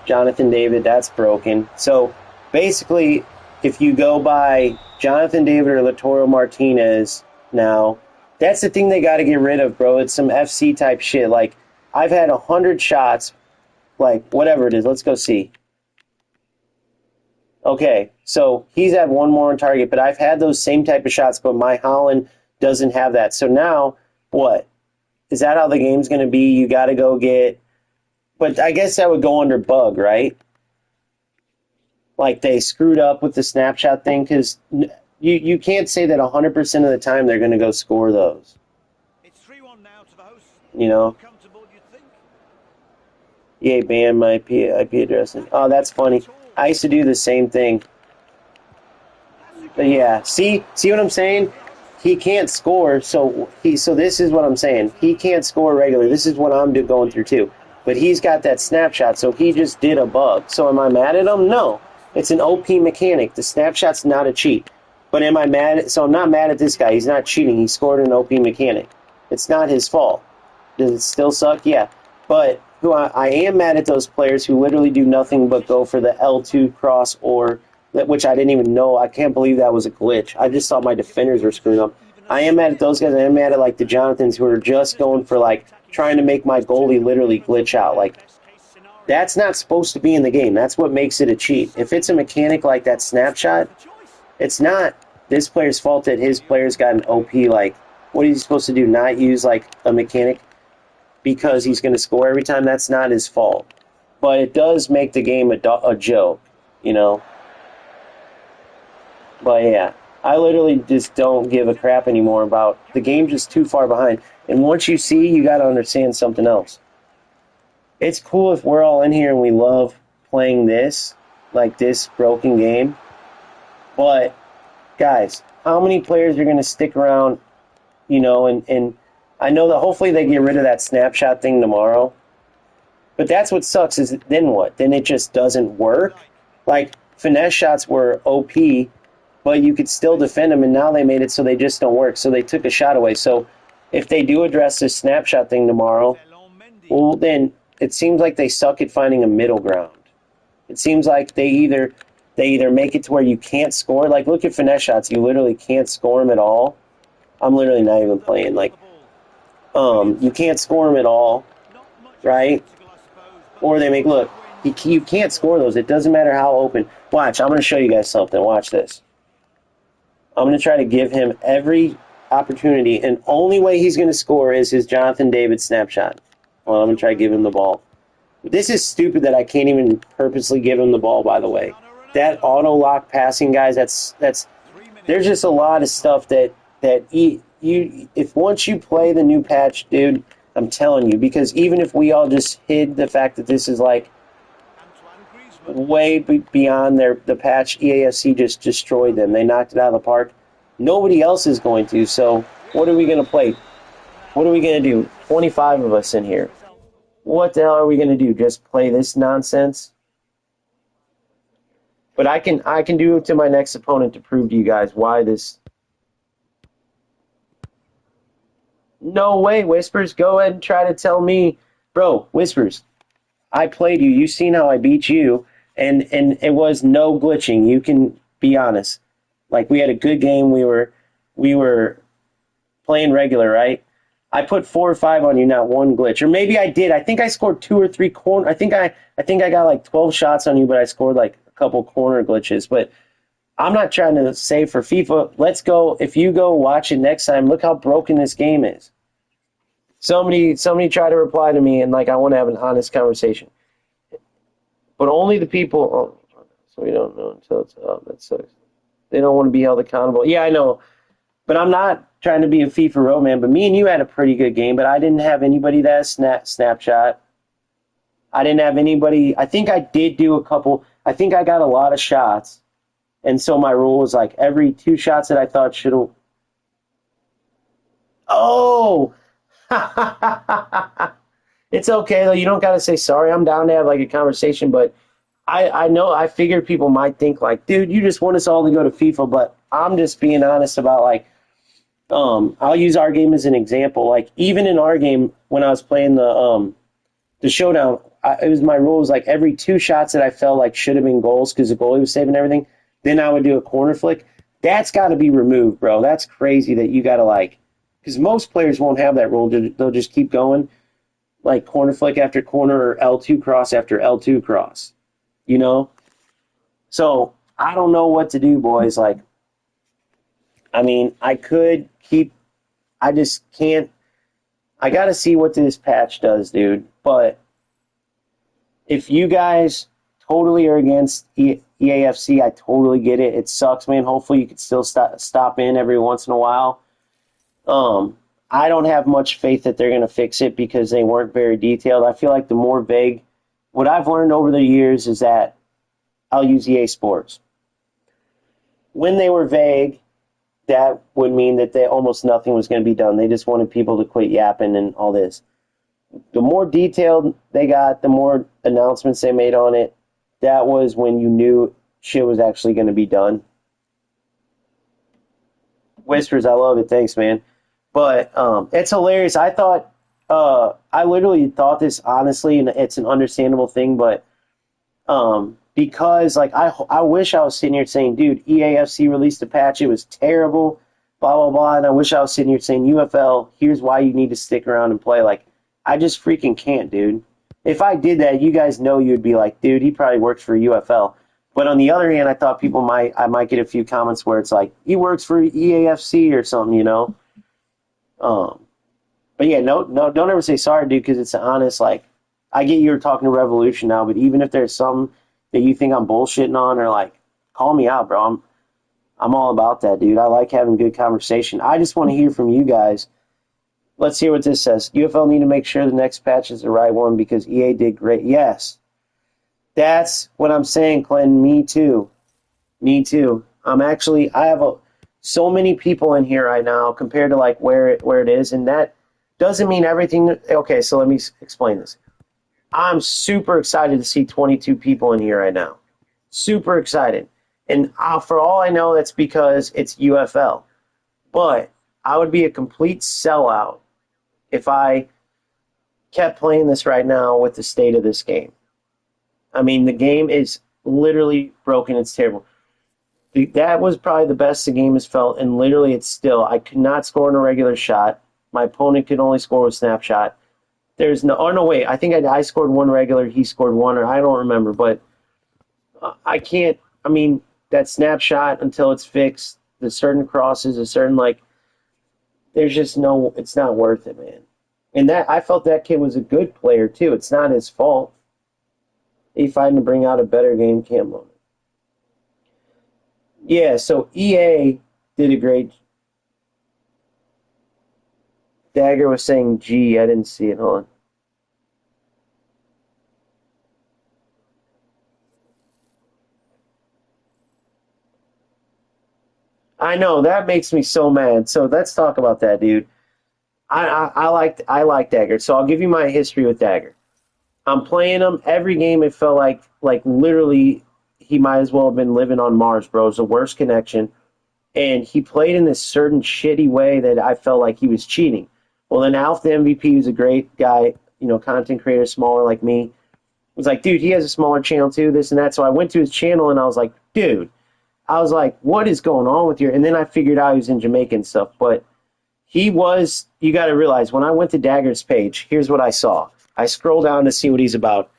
Jonathan David, that's broken. So basically, if you go by Jonathan David or Lautaro Martinez now, that's the thing they got to get rid of, bro. It's some FC type shit. Like, I've had 100 shots, like, whatever it is. Let's go see. Okay, so he's had one more on target, but I've had those same type of shots, but my Holland doesn't have that. So now, what? Is that how the game's going to be? You got to go get... But I guess that would go under bug, right? Like, they screwed up with the snapshot thing, because you can't say that 100% of the time they're going to go score those. It's 3-1 now to the host. You know? EA banned my IP address. Oh, that's funny. I used to do the same thing. But yeah, see what I'm saying? He can't score, so this is what I'm saying. He can't score regularly. This is what I'm going through too. But he's got that snapshot, so he just did a bug. So am I mad at him? No. It's an OP mechanic. The snapshot's not a cheat. But am I mad? So I'm not mad at this guy. He's not cheating. He scored an OP mechanic. It's not his fault. Does it still suck? Yeah. But I am mad at those players who literally do nothing but go for the L2 cross, or which I didn't even know. I can't believe that was a glitch. I just thought my defenders were screwing up. I am mad at those guys. I am mad at like the Jonathans who are just going for like trying to make my goalie literally glitch out. Like, that's not supposed to be in the game. That's what makes it a cheat. If it's a mechanic like that snapshot, it's not this player's fault that his player's got an OP. Like, what is he supposed to do? Not use like a mechanic because he's going to score every time? That's not his fault. But it does make the game a joke. you know. But yeah, I literally just don't give a crap anymore about the game. Just too far behind. And once you see, you got to understand something else. It's cool if we're all in here and we love playing this, like this broken game. But guys, how many players are going to stick around, you know, and I know that hopefully they get rid of that snapshot thing tomorrow. But that's what sucks is then what? Then it just doesn't work. Like finesse shots were OP, but you could still defend them, and now they made it so they just don't work. So they took a shot away. So if they do address this snapshot thing tomorrow, well, then it seems like they suck at finding a middle ground. It seems like they either make it to where you can't score. Like, look at finesse shots. You literally can't score them at all. I'm literally not even playing. Like, you can't score them at all, right? Or they make, look, you can't score those. It doesn't matter how open. Watch, I'm going to show you guys something. Watch this. I'm going to try to give him every opportunity, and only way he's going to score is his Jonathan David snapshot. Well, I'm going to try to give him the ball. This is stupid that I can't even purposely give him the ball, by the way. That auto-lock passing, guys, that's there's just a lot of stuff that if once you play the new patch, dude, I'm telling you, because even if we all just hid the fact that this is like way beyond the patch, EAFC just destroyed them. They knocked it out of the park. Nobody else is going to, so what are we going to play? What are we going to do? 25 of us in here. What the hell are we going to do? Just play this nonsense? But I can do it to my next opponent to prove to you guys why this... No way, Whispers. Go ahead and try to tell me. Bro, Whispers, I played you. You've seen how I beat you. And it was no glitching. You can be honest. Like, we had a good game. We were playing regular, right? I put 4 or 5 on you, not one glitch. Or maybe I did. I think I scored 2 or 3 corner. I think I got like 12 shots on you, but I scored like a couple corner glitches. But I'm not trying to say for FIFA. Let's go. If you go watch it next time, look how broken this game is. Somebody try to reply to me, and like I want to have an honest conversation. But only the people. Oh, so we don't know until it's up. That sucks. They don't want to be held accountable. Yeah, I know. But I'm not trying to be a FIFA roadman. But me and you had a pretty good game. But I didn't have anybody that snapshot. I didn't have anybody. I think I did do a couple. I think I got a lot of shots. And so my rule was like every 2 shots that I thought should have. Oh! It's okay, though. You don't got to say sorry. I'm down to have like a conversation. But I know, I figured people might think like, dude, you just want us all to go to FIFA. But I'm just being honest about like, I'll use our game as an example. Like even in our game, when I was playing the showdown, it was my rules like every 2 shots that I felt like should have been goals because the goalie was saving everything. Then I would do a corner flick. That's got to be removed, bro. That's crazy that you got to like, because most players won't have that rule. They'll just keep going, like corner flick after corner or L2 cross after L2 cross, you know? So I don't know what to do, boys. Like, I mean, I could keep, I just can't. I got to see what this patch does, dude. But if you guys totally are against EAFC, I totally get it. It sucks, man. Hopefully you can still stop in every once in a while. I don't have much faith that they're going to fix it because they weren't very detailed. I feel like the more vague, what I've learned over the years is that I'll use EA Sports. When they were vague, that would mean that almost nothing was going to be done. They just wanted people to quit yapping and all this. The more detailed they got, the more announcements they made on it, that was when you knew shit was actually going to be done. Whispers, I love it. Thanks, man. But it's hilarious. I literally thought this honestly, and it's an understandable thing, but because like I wish I was sitting here saying, dude, EAFC released a patch, it was terrible, blah, blah, blah, and I wish I was sitting here saying, UFL, here's why you need to stick around and play. Like, I just freaking can't, dude. If I did that, you guys know you'd be like, dude, he probably works for UFL. But on the other hand, I thought I might get a few comments where it's like, he works for EAFC or something, you know? But yeah, no, don't ever say sorry, dude, because it's honest. Like, I get you're talking to Revolution now, but even if there's some that you think I'm bullshitting on, or like, call me out, bro. I'm all about that, dude. I like having good conversation. I just want to hear from you guys. Let's hear what this says. UFL need to make sure the next patch is the right one because EA did great. Yes, that's what I'm saying, Clinton. Me too. Me too. I have so many people in here right now compared to like where it is, and that doesn't mean everything. Okay, so let me explain this. I'm super excited to see 22 people in here right now. Super excited. And for all I know, that's because it's UFL. But I would be a complete sellout if I kept playing this right now with the state of this game. I mean, the game is literally broken. It's terrible. That was probably the best the game has felt, and literally it's still. I could not score in a regular shot. My opponent could only score with snapshot. There's no, oh no, wait, I think I scored one regular, he scored one, or I don't remember, but I can't, I mean, that snapshot until it's fixed, the certain crosses, a certain, like, there's just no, it's not worth it, man. And that, I felt that kid was a good player, too. It's not his fault. He fighting to bring out a better game cam moment. Yeah, so EA did a great. Dagger was saying G. I didn't see it. Hold on. I know that makes me so mad. So let's talk about that, dude. I like Dagger. So I'll give you my history with Dagger. I'm playing him every game. It felt like literally he might as well have been living on Mars, bro. It was the worst connection, and he played in this certain shitty way that I felt like he was cheating. Well, then Alf, the MVP, who's a great guy, content creator, smaller like me, was like, dude, he has a smaller channel too, this and that. So I went to his channel and I was like, dude, I was like, what is going on with you? And then I figured out he was in Jamaica and stuff. But he was, you got to realize, when I went to Dagger's page, here's what I saw. I scrolled down to see what he's about.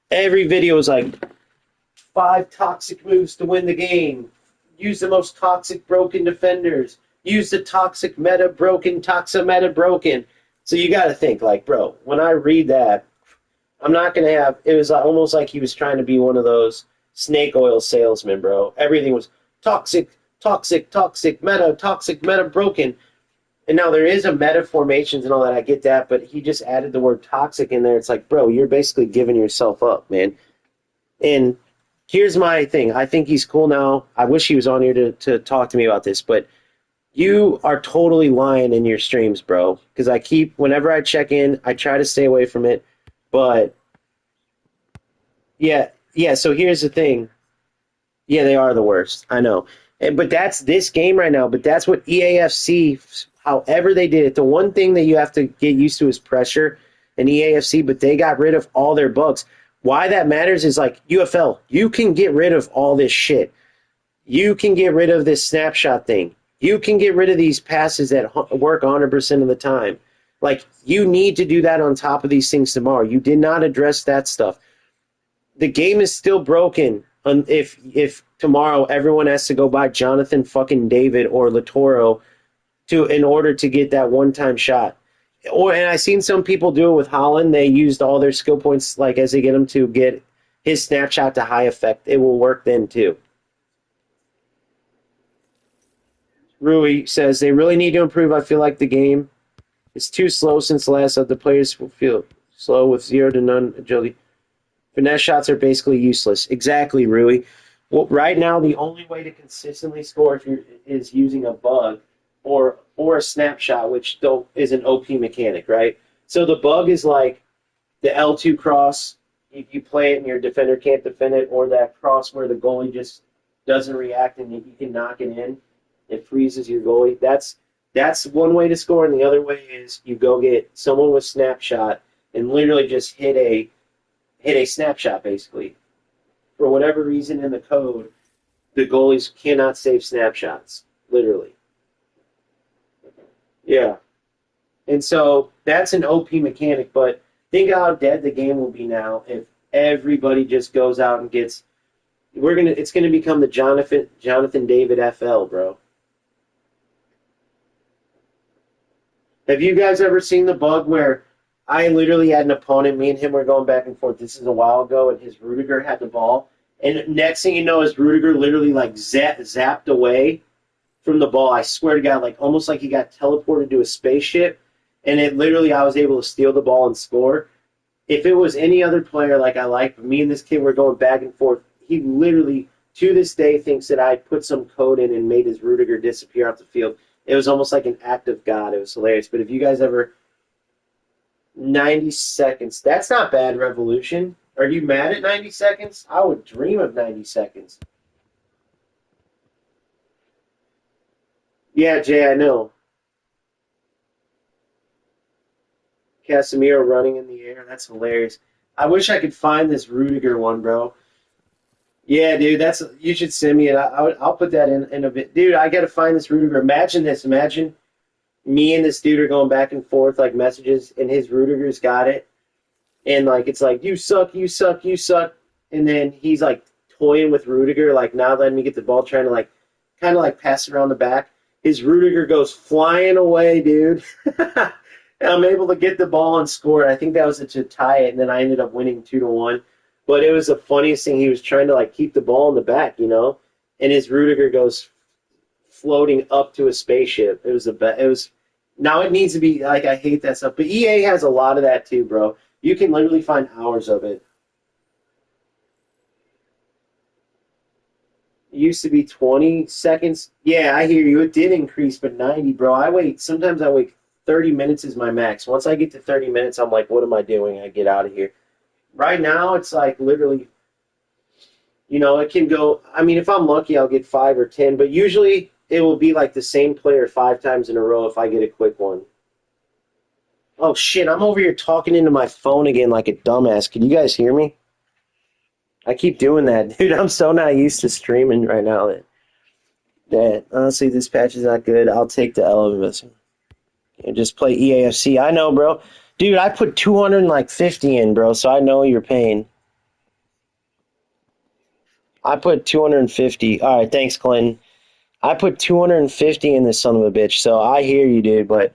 Every video was like, 5 toxic moves to win the game. Use the most toxic broken defenders. Use the toxic meta broken, toxameta broken. So you got to think, like, bro, when I read that, I'm not going to have, it was almost like he was trying to be one of those snake oil salesmen, bro. Everything was toxic, toxic meta broken. And now there is a meta formations and all that. I get that, but he just added the word toxic in there. It's like, bro, you're basically giving yourself up, man. And here's my thing. I think he's cool now. I wish he was on here to talk to me about this, but you are totally lying in your streams, bro. Because whenever I check in, I try to stay away from it. But, yeah, so here's the thing. Yeah, they are the worst. I know. But that's this game right now. But that's what EAFC, however they did it. The one thing that you have to get used to is pressure in EAFC, but they got rid of all their bugs. Why that matters is like UFL. You can get rid of all this shit. You can get rid of this snapshot thing. You can get rid of these passes that work 100% of the time. Like, you need to do that on top of these things tomorrow. You did not address that stuff. The game is still broken if tomorrow everyone has to go buy Jonathan fucking David or Latoro in order to get that one-time shot. And I seen some people do it with Holland. They used all their skill points, like, as they get him to get his snapshot to high effect. It will work then, too. Rui says, they really need to improve. I feel like the game is too slow since the last of the players feel slow with 0 to none agility. Finesse shots are basically useless. Exactly, Rui. Well, right now, the only way to consistently score is using a bug or a snapshot, which is an OP mechanic, right? So the bug is like the L2 cross. You play it and your defender can't defend it, or that cross where the goalie just doesn't react and you can knock it in. It freezes your goalie. That's one way to score, and the other way is you go get someone with snapshot and literally just hit a snapshot, basically. For whatever reason in the code, the goalies cannot save snapshots, literally. Yeah. And so that's an OP mechanic, but think how dead the game will be now if everybody just goes out and gets it's gonna become the Jonathan David FL, bro. Have you guys ever seen the bug where I literally had an opponent, me and him were going back and forth, this is a while ago, and his Rudiger had the ball, And next thing you know, is Rudiger literally like zapped away from the ball. I swear to God, like almost like he got teleported to a spaceship. And it literally, I was able to steal the ball and score. If it was any other player like I like, me and this kid were going back and forth. He literally, to this day, thinks that I put some code in and made his Rudiger disappear off the field. It was almost like an act of God. It was hilarious. But if you guys ever 90 seconds, that's not bad, Revolution. Are you mad at 90 seconds? I would dream of 90 seconds. Yeah, Jay, I know. Casemiro running in the air. That's hilarious. I wish I could find this Rudiger one, bro. Yeah, dude, that's you should send me it. I'll put that in a bit, dude. I got to find this Rudiger. Imagine this. Imagine me and this dude are going back and forth like messages, and his Rudiger's got it, and like it's like you suck, you suck, you suck, and then he's like toying with Rudiger, like not letting me get the ball, trying to like kind of like pass it around the back. His Rudiger goes flying away, dude. And I'm able to get the ball and score. I think that was to tie it, and then I ended up winning 2-1. But it was the funniest thing. He was trying to like keep the ball in the back, and his Rudiger goes floating up to a spaceship. It was a it was now it needs to be like I hate that stuff, but EA has a lot of that too, bro. You can literally find hours of it. It used to be 20 seconds. Yeah, I hear you. It did increase, but 90, bro. Sometimes I wait 30 minutes is my max. Once I get to 30 minutes, I'm like, what am I doing? I get out of here. Right now, it's like literally, it can go. I mean, if I'm lucky, I'll get 5 or 10, but usually it will be like the same player 5 times in a row if I get a quick one. Oh, shit. I'm over here talking into my phone again like a dumbass. Can you guys hear me? I keep doing that, dude. I'm so not used to streaming right now that honestly, this patch is not good. I'll take the L of this. Just play EAFC. I know, bro. Dude, I put 250 in, bro, so I know your pain. I put 250. All right, thanks, Clinton. I put 250 in this son of a bitch, so I hear you, dude, but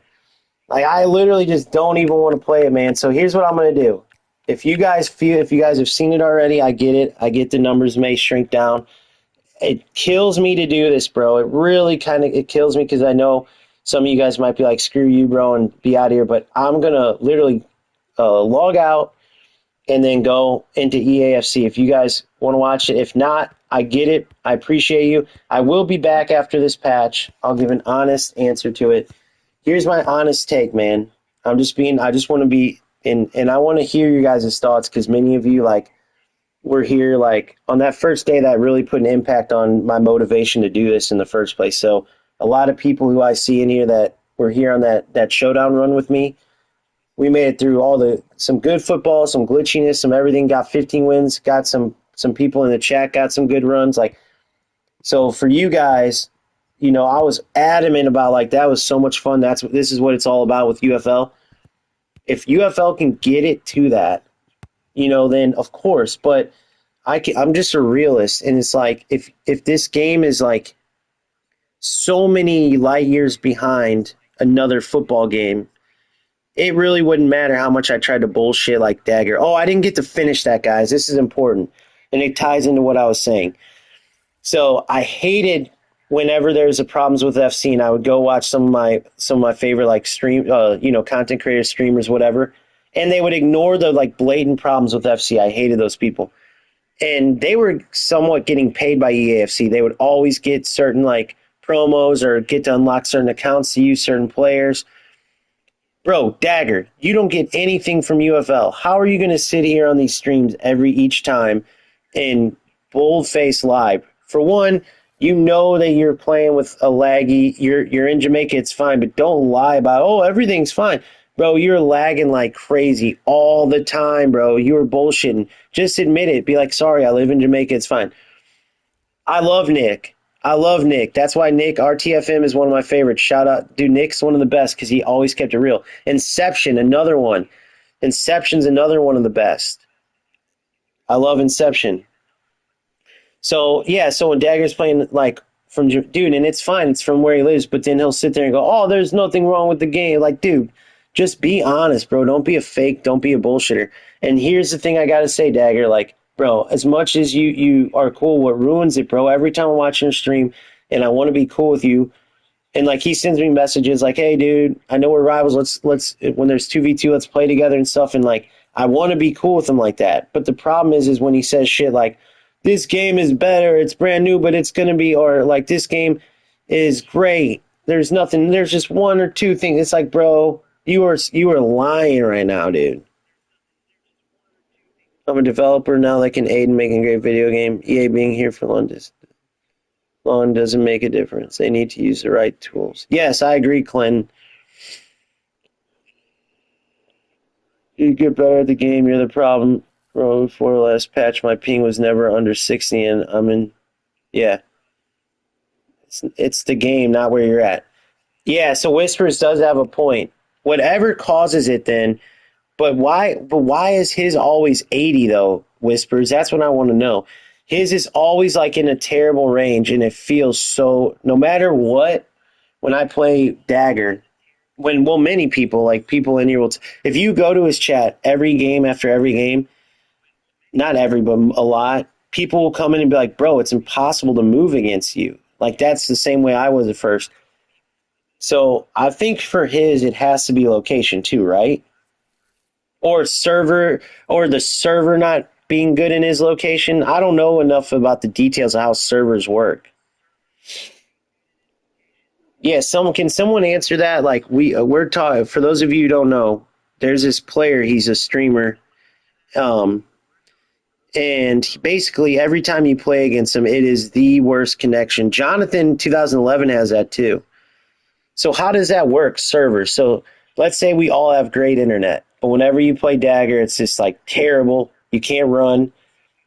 like I literally just don't even want to play it, man. So here's what I'm gonna do. If you guys have seen it already, I get it. I get the numbers may shrink down. It kills me to do this, bro. It really kind of it kills me because I know some of you guys might be like, "Screw you, bro," and be out of here. But I'm gonna literally log out and then go into EAFC if you guys want to watch it. If not, I get it. I appreciate you. I will be back after this patch. I'll give an honest answer to it. Here's my honest take, man. I just want to be, and I want to hear you guys' thoughts because many of you, like, were here, like, on that first day that really put an impact on my motivation to do this in the first place. So a lot of people who I see in here that were here on that showdown run with me, we made it through some good football, some glitchiness, some everything. Got 15 wins. Got some people in the chat got some good runs. Like so for you guys, I was adamant about like that was so much fun. This is what it's all about with UFL. If UFL can get it to that, then of course. But I'm just a realist, and it's like if this game is like so many light years behind another football game, it really wouldn't matter how much I tried to bullshit like Dagger. Oh, I didn't get to finish that, guys. This is important. And it ties into what I was saying. So I hated whenever there's a problems with FC and I would go watch some of my favorite like content creators, streamers, whatever, and they would ignore the like blatant problems with FC. I hated those people. And they were somewhat getting paid by EAFC. They would always get certain like promos or get to unlock certain accounts to use certain players. Bro, Dagger, you don't get anything from UFL. How are you going to sit here on these streams each time and bold-face lie? For one, you know that you're playing with a laggy. You're in Jamaica, it's fine, but don't lie about, oh, everything's fine. Bro, you're lagging like crazy all the time, bro. You were bullshitting. Just admit it. Be like, sorry, I live in Jamaica, it's fine. I love Nick. I love Nick. That's why Nick, RTFM, is one of my favorites. Shout out. Dude, Nick's one of the best because he always kept it real. Inception, another one. Inception's another one of the best. I love Inception. So, yeah, so when Dagger's playing, like, dude, and it's fine. It's from where he lives, but then he'll sit there and go, oh, there's nothing wrong with the game. Like, dude, just be honest, bro. Don't be a fake. Don't be a bullshitter. And here's the thing I got to say, Dagger. Like, bro. As much as you are cool, what ruins it, bro? Every time I'm watching your stream and I want to be cool with you, and like he sends me messages like, "Hey, dude, I know we're rivals. Let's when there's 2v2, let's play together and stuff." And like I want to be cool with him like that. But the problem is when he says shit like, "This game is better. It's brand new, but it's gonna be," or like, "This game is great. There's nothing. There's just one or two things." It's like, bro, you are lying right now, dude. I'm a developer now that can aid in making a great video game. EA being here for long doesn't make a difference. They need to use the right tools. Yes, I agree, Clinton. You get better at the game, you're the problem. Bro, before the last patch, my ping was never under 60, and I'm in. Yeah, it's the game, not where you're at. Yeah, so Whispers does have a point. Whatever causes it, then. But why? But why is his always 80 though? Whispers. That's what I want to know. His is always like in a terrible range, and it feels so. No matter what, when I play Dagger, many people like people in here will. If you go to his chat every game after every game, not every, but a lot, people will come in and be like, "Bro, it's impossible to move against you." Like that's the same way I was at first. So I think for his, it has to be location too, right? Or server, or the server not being good in his location. I don't know enough about the details of how servers work. Yeah, someone answer that? Like we're talking for those of you who don't know. There's this player. He's a streamer. Um, and basically every time you play against him, it is the worst connection. Jonathan 2011 has that too. So how does that work? Servers. So let's say we all have great internet, but whenever you play Dagger, it's just like terrible. You can't run.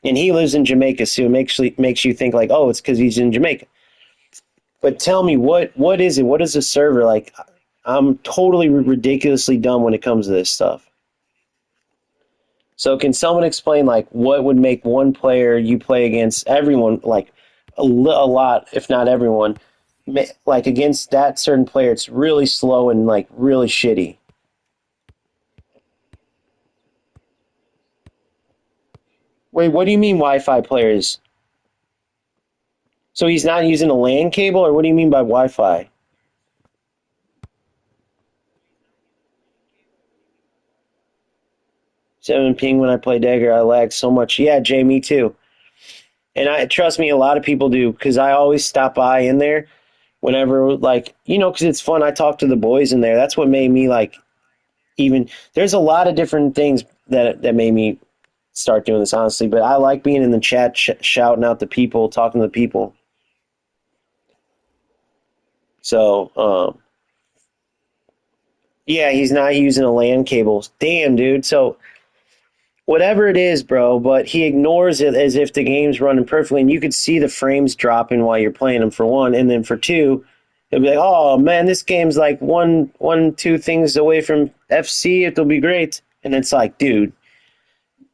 And he lives in Jamaica, so it makes you think like, oh, it's because he's in Jamaica. But tell me, what is it? What is a server like? I'm totally ridiculously dumb when it comes to this stuff. So can someone explain like what would make one player you play against everyone like a lot, if not everyone, like against that certain player, it's really slow and like really shitty. Wait, what do you mean Wi-Fi players? So he's not using a LAN cable, or what do you mean by Wi-Fi? 7 ping when I play Dagger, I lag so much. Yeah, Jay, me too. And I trust me, a lot of people do because I always stop by in there whenever, like, because it's fun. I talk to the boys in there. That's what made me like even. There's a lot of different things that made me start doing this, honestly. But I like being in the chat, shouting out the people, talking to the people. So, yeah, he's not using a LAN cable. Damn, dude. So whatever it is, bro, but he ignores it as if the game's running perfectly, and you could see the frames dropping while you're playing them for one, and then for two, he'll be like, "Oh man, this game's like two things away from FC. It'll be great." And it's like, dude,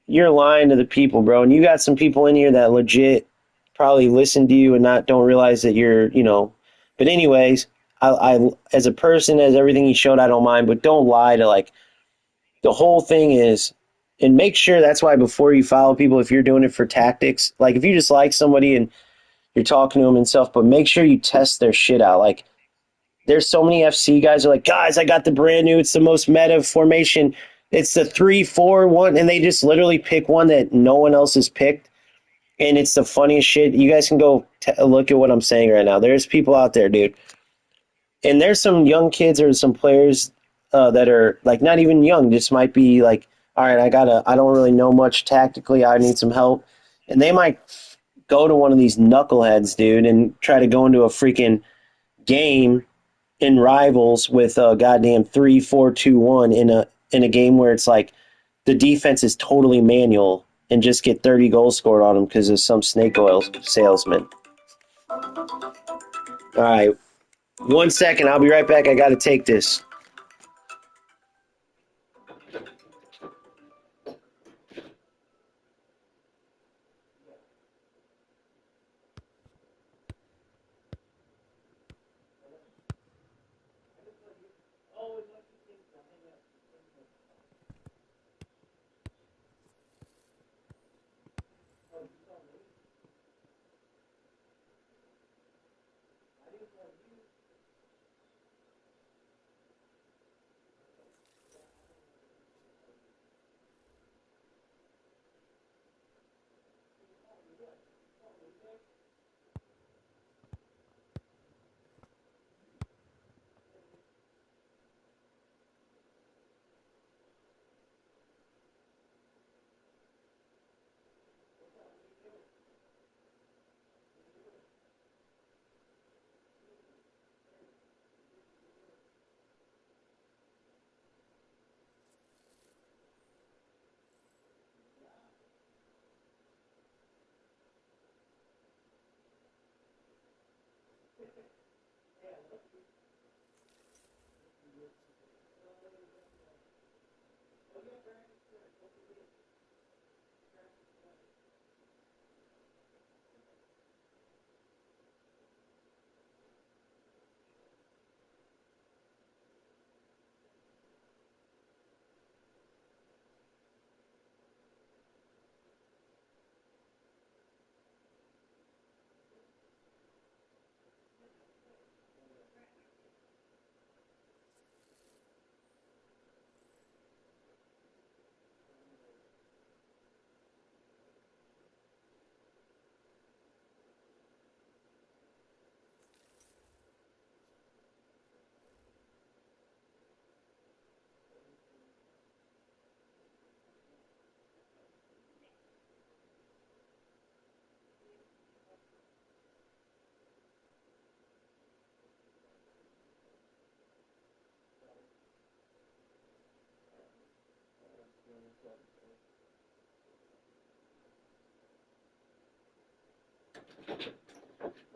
you're lying to the people, bro. And you got some people in here that legit probably listen to you and not don't realize that you're. But anyways, I as a person, as everything he showed, I don't mind, but don't lie to like the whole thing is, and make sure that's why before you follow people, if you're doing it for tactics, like if you just like somebody and you're talking to them and stuff, but make sure you test their shit out. Like there's so many FC guys are like, guys, I got the brand new, it's the most meta formation. It's the 3-4-1, and they just literally pick one that no one else has picked. And it's the funniest shit. You guys can go look at what I'm saying right now. There's people out there, dude, and there's some young kids or some players that are like not even young, just might be like, all right, I don't really know much tactically, I need some help, and they might go to one of these knuckleheads, dude, and try to go into a freaking game in rivals with a goddamn 3-4-2-1 in a game where it's like the defense is totally manual and just get 30 goals scored on them because of some snake oil salesman. All right, 1 second, I'll be right back. I got to take this.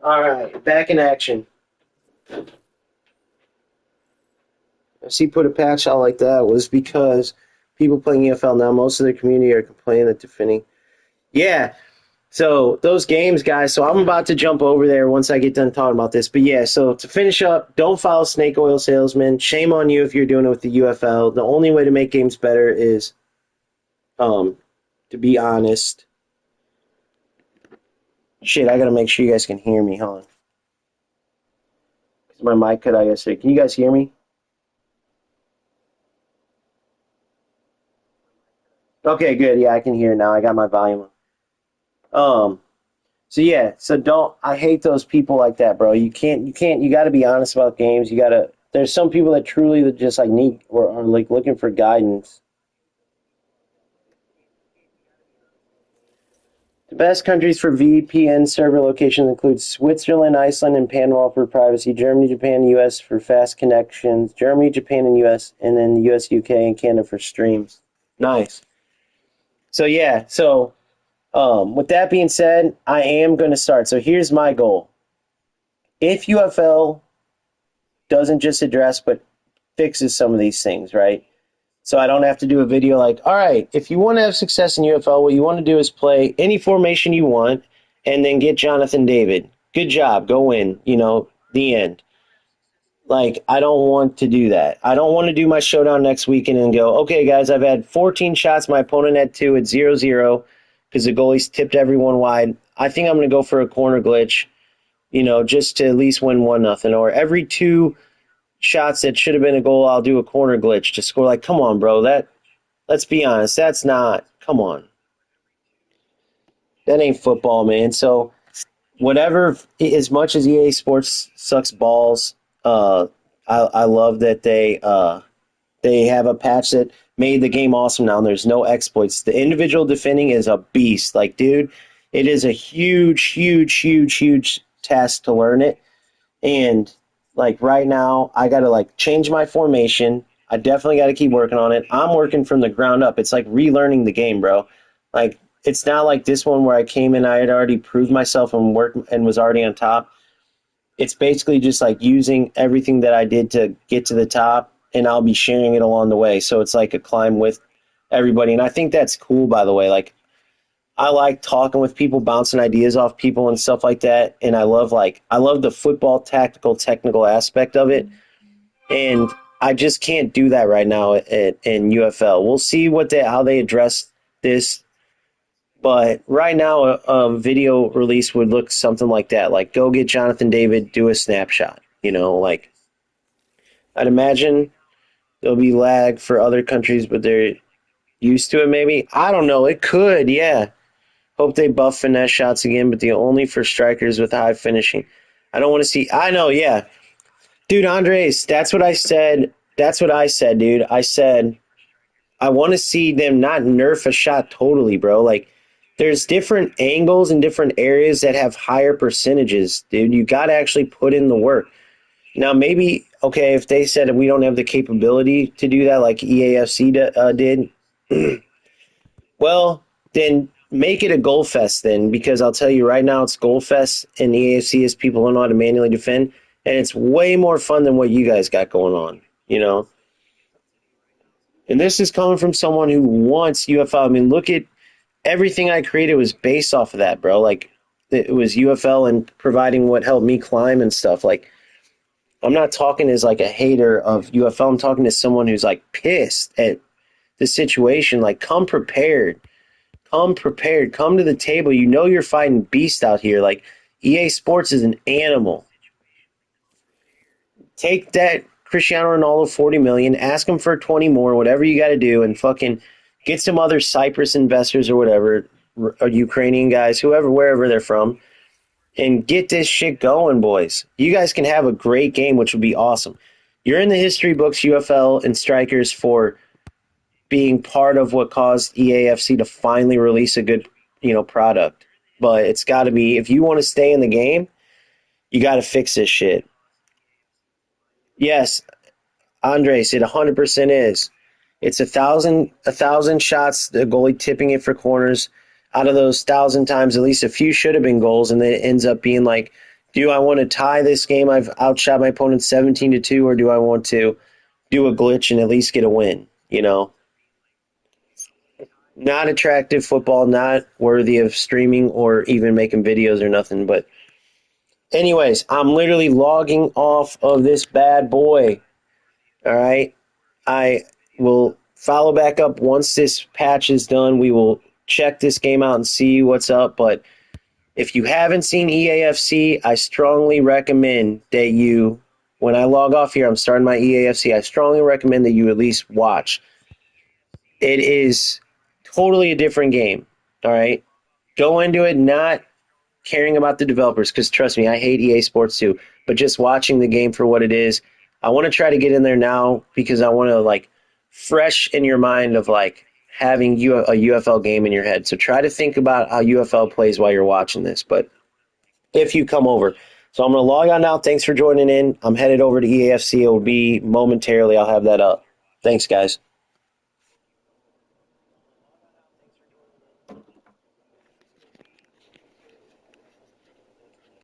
All right, back in action. I see put a patch out like that was because people playing EFL now, most of the community are complaining that defending. Yeah, so those games, guys. So I'm about to jump over there once I get done talking about this. But yeah, so to finish up, don't follow snake oil salesmen. Shame on you if you're doing it with the UFL. The only way to make games better is, to be honest. Shit, I gotta make sure you guys can hear me. Hold on. My mic cut out yesterday. Can you guys hear me? Okay, good. Yeah, I can hear now. I got my volume on. So yeah, so don't. I hate those people like that, bro. You got to be honest about games. You got to. There's some people that truly just like need or are like looking for guidance. The best countries for VPN server locations include Switzerland, Iceland, and Panama for privacy. Germany, Japan, US for fast connections. Germany, Japan, and US, and then the US, UK, and Canada for streams. Nice. So yeah, so with that being said, I am going to start. So here's my goal. If UFL doesn't just address but fixes some of these things, right? So I don't have to do a video like, all right, if you want to have success in UFL, what you want to do is play any formation you want and then get Jonathan David. Good job. Go win. The end. Like, I don't want to do that. I don't want to do my showdown next weekend and go, okay, guys, I've had 14 shots. My opponent had 2 at 0-0 because the goalies tipped everyone wide. I think I'm going to go for a corner glitch, just to at least win 1-0. Or every 2 shots that should have been a goal, I'll do a corner glitch to score. Like, come on, bro. Let's be honest. That's not, come on. That ain't football, man. So, whatever, as much as EA Sports sucks balls, I love that they have a patch that made the game awesome now, and there's no exploits. The individual defending is a beast. Like, dude, it is a huge, huge, huge, huge task to learn it. And like right now, I got to like change my formation. I definitely got to keep working on it. I'm working from the ground up. It's like relearning the game, bro. Like it's not like this one where I came in, I had already proved myself and worked and was already on top. It's basically just like using everything that I did to get to the top, and I'll be sharing it along the way. So it's like a climb with everybody, and I think that's cool. By the way, like I like talking with people, bouncing ideas off people and stuff like that. And I love the football tactical technical aspect of it. And I just can't do that right now in UFL. We'll see how they address this. But right now, a video release would look something like that. Like, go get Jonathan David, do a snapshot. Like I'd imagine there'll be lag for other countries, but they're used to it maybe. I don't know. It could, yeah. Hope they buff finesse shots again, but the only for strikers with high finishing. I don't want to see. I know, yeah. Dude, Andres, that's what I said. That's what I said, dude. I said, I want to see them not nerf a shot totally, bro. Like, there's different angles and different areas that have higher percentages, dude. You got to actually put in the work. Now, maybe, okay, if they said we don't have the capability to do that like EAFC did, well, then make it a goal fest then, because I'll tell you right now it's goal fest in the AFC as people don't know how to manually defend, and it's way more fun than what you guys got going on. And this is coming from someone who wants UFL. I mean, look at everything I created was based off of that, bro. Like it was UFL and providing what helped me climb and stuff. Like I'm not talking as like a hater of UFL. I'm talking to someone who's like pissed at the situation. Like come prepared. Come prepared. Come to the table. You know you're fighting beast out here. Like EA Sports is an animal. Take that Cristiano Ronaldo 40 million, ask him for 20 more, whatever you got to do, and fucking get some other Cyprus investors or whatever, or Ukrainian guys, whoever, wherever they're from, and get this shit going, boys. You guys can have a great game, which would be awesome. You're in the history books, UFL and Strikers, for being part of what caused EAFC to finally release a good, product. But it's got to be, if you want to stay in the game, you got to fix this shit. Yes, Andres, it 100% is. It's a thousand shots, the goalie tipping it for corners. Out of those 1,000 times, at least a few should have been goals, and then it ends up being like Do I want to tie this game? I've outshot my opponent 17-2, or do I want to do a glitch and at least get a win? Not attractive football, not worthy of streaming or even making videos or nothing. But, anyways, I'm literally logging off of this bad boy. All right. I will follow back up once this patch is done. We will check this game out and see what's up. But if you haven't seen EAFC, I strongly recommend that you, when I log off here, I'm starting my EAFC. I strongly recommend that you at least watch. It is totally a different game. All right. Go into it not caring about the developers, because trust me, I hate EA Sports too, but just watching the game for what it is. I want to try to get in there now because I want to like fresh in your mind of like having a UFL game in your head. So try to think about how UFL plays while you're watching this. But if you come over, so I'm going to log on now. Thanks for joining in. I'm headed over to EAFC. It will be momentarily. I'll have that up. Thanks, guys.